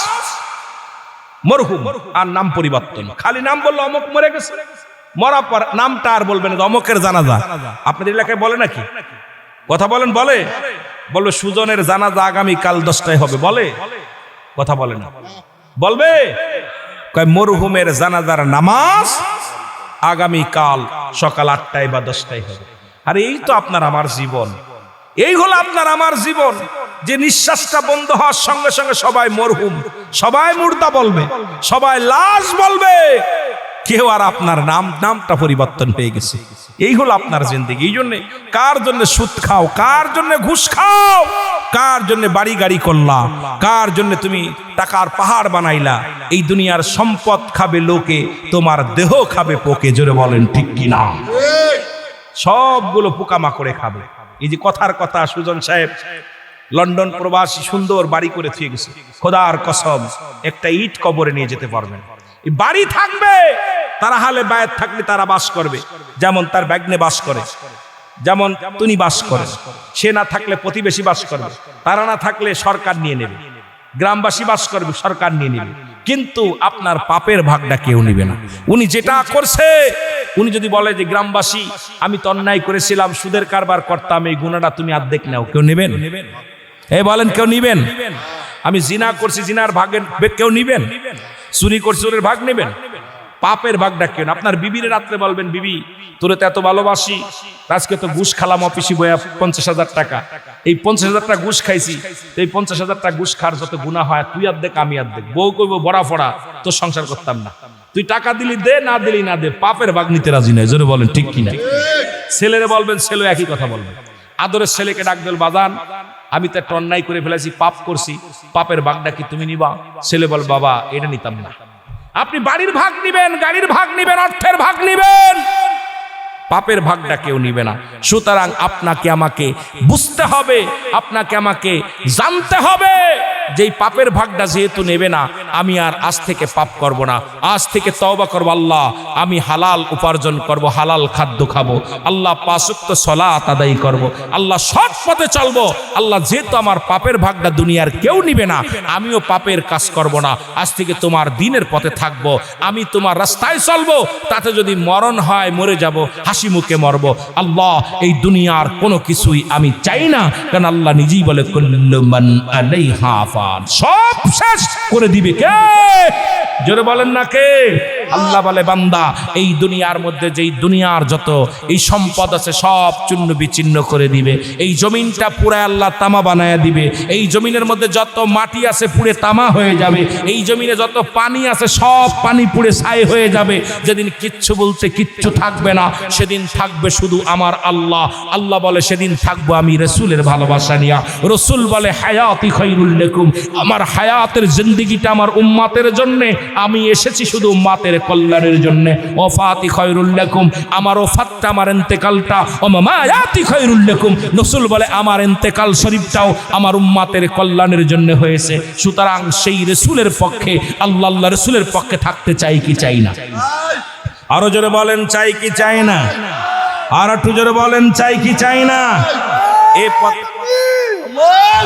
মরহুম আর নাম পরিবর্তন, খালি নাম বললো অমুক মরে গেছে, মরার পর নামটা আর বলবেন অমুকের জানাজা। আপনাদের এলাকায় বলে নাকি? কথা বলেন, বলবে সুজনের জানাজা আগামীকাল 10টায় হবে, বলে কথা বলে না, বলবে কয় মরহুমের জানাজার নামাজ আগামীকাল সকাল 8টায় বা 10টায় হবে। আর এই তো আপনার আমার জীবন, এই হলো আপনার আমার জীবন, যে নিঃশ্বাসটা বন্ধ হওয়ার সঙ্গে সঙ্গে সবাই মরহুম, সবাই মুর্দা বলবে, সবাই লাশ বলবে, কেউ আর আপনার নামটা পরিবর্তন হয়ে গেছে। এই হলো আপনার জিন্দেগি। এই জন্য কার জন্য সুদ খাও, কার জন্য ঘুষ খাও, কার জন্য বাড়ি গাড়ি করলা, কার জন্য তুমি টাকার পাহাড় বানাইলা, এই দুনিয়ার সম্পদ খাবে লোকে, তোমার দেহ খাবে পোকে। জোরে বলেন ঠিক কিনা? সবগুলো পোকামাকড়ে খাবে। এই যে কথার কথা, সুজন সাহেব লন্ডন প্রবাসী, সুন্দর বাড়ি করে থুয়ে গেছে, খোদার কসম একটা ইট কবরে নিয়ে যেতে পারবেন। এই বাড়ি থাকবে, তারা হালে বায়াত থাকলে তারা বাস করবে, যেমন তার ব্যাগনে বাস করে, যেমন তিনি বাস করে, সে না থাকলে প্রতিবেশী বাস করবে, তারা না থাকলে সরকার নিয়ে নেবে, গ্রামবাসী বাস করবে, সরকার নিয়ে নেবে। কিন্তু আপনার পাপের ভাগটা কেউ নিবে না। উনি যেটা করছে, উনি যদি বলে যে গ্রামবাসী আমি তো অন্যায় করেছিলাম, সুদের কারবার করতাম, এই গুনাহটা তুমি অর্ধেক নাও, কেউ নেবেন? এই বলেন কেউ নিবেন? আমি জিনা করছি, জিনার ভাগের কেউ নিবেন? চুরি করছি, চোরের ভাগ নেবেন? পাপের ভাগটা কেন? আপনার বিবির রাত্রে বলবেন বিবি তোরে তো এত ভালোবাসি, আজকে তো ঘুষ খালাম অফিসে বয়া 50,000 টাকা, এই 50,000 টাকা ঘুষ খাইছি, এই 50,000 টাকা ঘুষ খাওয়ার যত গুনাহ হয় তুই অর্ধেক আমি অর্ধেক। বউ কইব বড়া ফড়া, তোর সংসার করতাম না, তুই টাকা দিলি দে, না দিলি না দে, পাপের ভাগ নিতে রাজি নয়। জোরে বলেন ঠিক কিনা? ছেলেরে বলবেন, ছেলে একই কথা বলবেন। আদরের ছেলেকে ডাক দেল, বাজান আমি তো একটা অন্যায় করে ফেলেছি, পাপ করছি, পাপের ভাগটা কি তুমি নিবা? ছেলে বল, বাবা এটা নিতাম না। আপনি বাড়ির ভাগ নিবেন, গাড়ির ভাগ নিবেন, অর্থের ভাগ নিবেন, পাপের ভাগটা কেউ নিবে না। সুতরাং আপনাকে আমাকে বুঝতে হবে, আপনাকে আমাকে জানতে হবে যে এই পাপের ভাগটা যেহেতু নেবে না, আমি আর আজ থেকে পাপ করব না, আজ থেকে তওবা করব। আল্লাহ আমি হালাল উপার্জন করব, হালাল খাদ্য খাবো, আল্লাহ 5 ওয়াক্ত সালাত আদায় করব, আল্লাহ সৎ পথে চলবো। আল্লাহ যেহেতু আমার পাপের ভাগটা দুনিয়ার কেউ নিবে না, আমিও পাপের কাজ করব না, আজ থেকে তোমার দ্বীনের পথে থাকবো, আমি তোমার রাস্তায় চলবো, তাতে যদি মরণ হয় মরে যাব, হাসি মুখে মরব। আল্লাহ এই দুনিয়ার কোনো কিছুই আমি চাই না, কারণ আল্লাহ নিজেই বলে কুল্লু মান আলাইহা ফান, সব শেষ করে দিবে কে? জোরে বলেন না কে? আল্লাহ বলে বান্দা এই দুনিয়ার মধ্যে যেই দুনিয়ার যত এই সম্পদ আছে সব চূর্ণ বিচ্ছিন্ন করে দিবে, এই জমিনটা পুরা আল্লাহ তামা বানায়া দিবে, এই জমিনের মধ্যে যত মাটি আছে পুড়ে তামা হয়ে যাবে, এই জমিনে যত পানি আছে সব পানি পুড়ে ছাই হয়ে যাবে। যেদিন কিচ্ছু বলতে কিচ্ছু থাকবে না, সেদিন থাকবে শুধু আমার আল্লাহ। আল্লাহ বলে সেদিন থাকবো আমি রাসূলের ভালোবাসা নিয়া। রাসূল বলে হায়াতি খায়রুল লাকুম, আমার হায়াতের জিন্দেগিটা আমার উম্মতের জন্য, আমি এসেছি শুধু উম্মতের কল্যাণের জন্য। ওফাতি খায়রুল লাকুম, আমার ওফাতটা আমার ইন্তেকালটা, ও মামায়াতি খায়রুল লাকুম, রাসূল বলে আমার ইন্তেকাল শরীফটাও আমার উম্মতের কল্যাণের জন্য হয়েছে। সুতরাং সেই রাসূলের পক্ষে, আল্লাহ রাসূলের পক্ষে থাকতে চাই কি চাই না? আরো জোরে বলেন চাই কি চাই না? আর একটু জোরে বলেন চাই কি চাই না? এ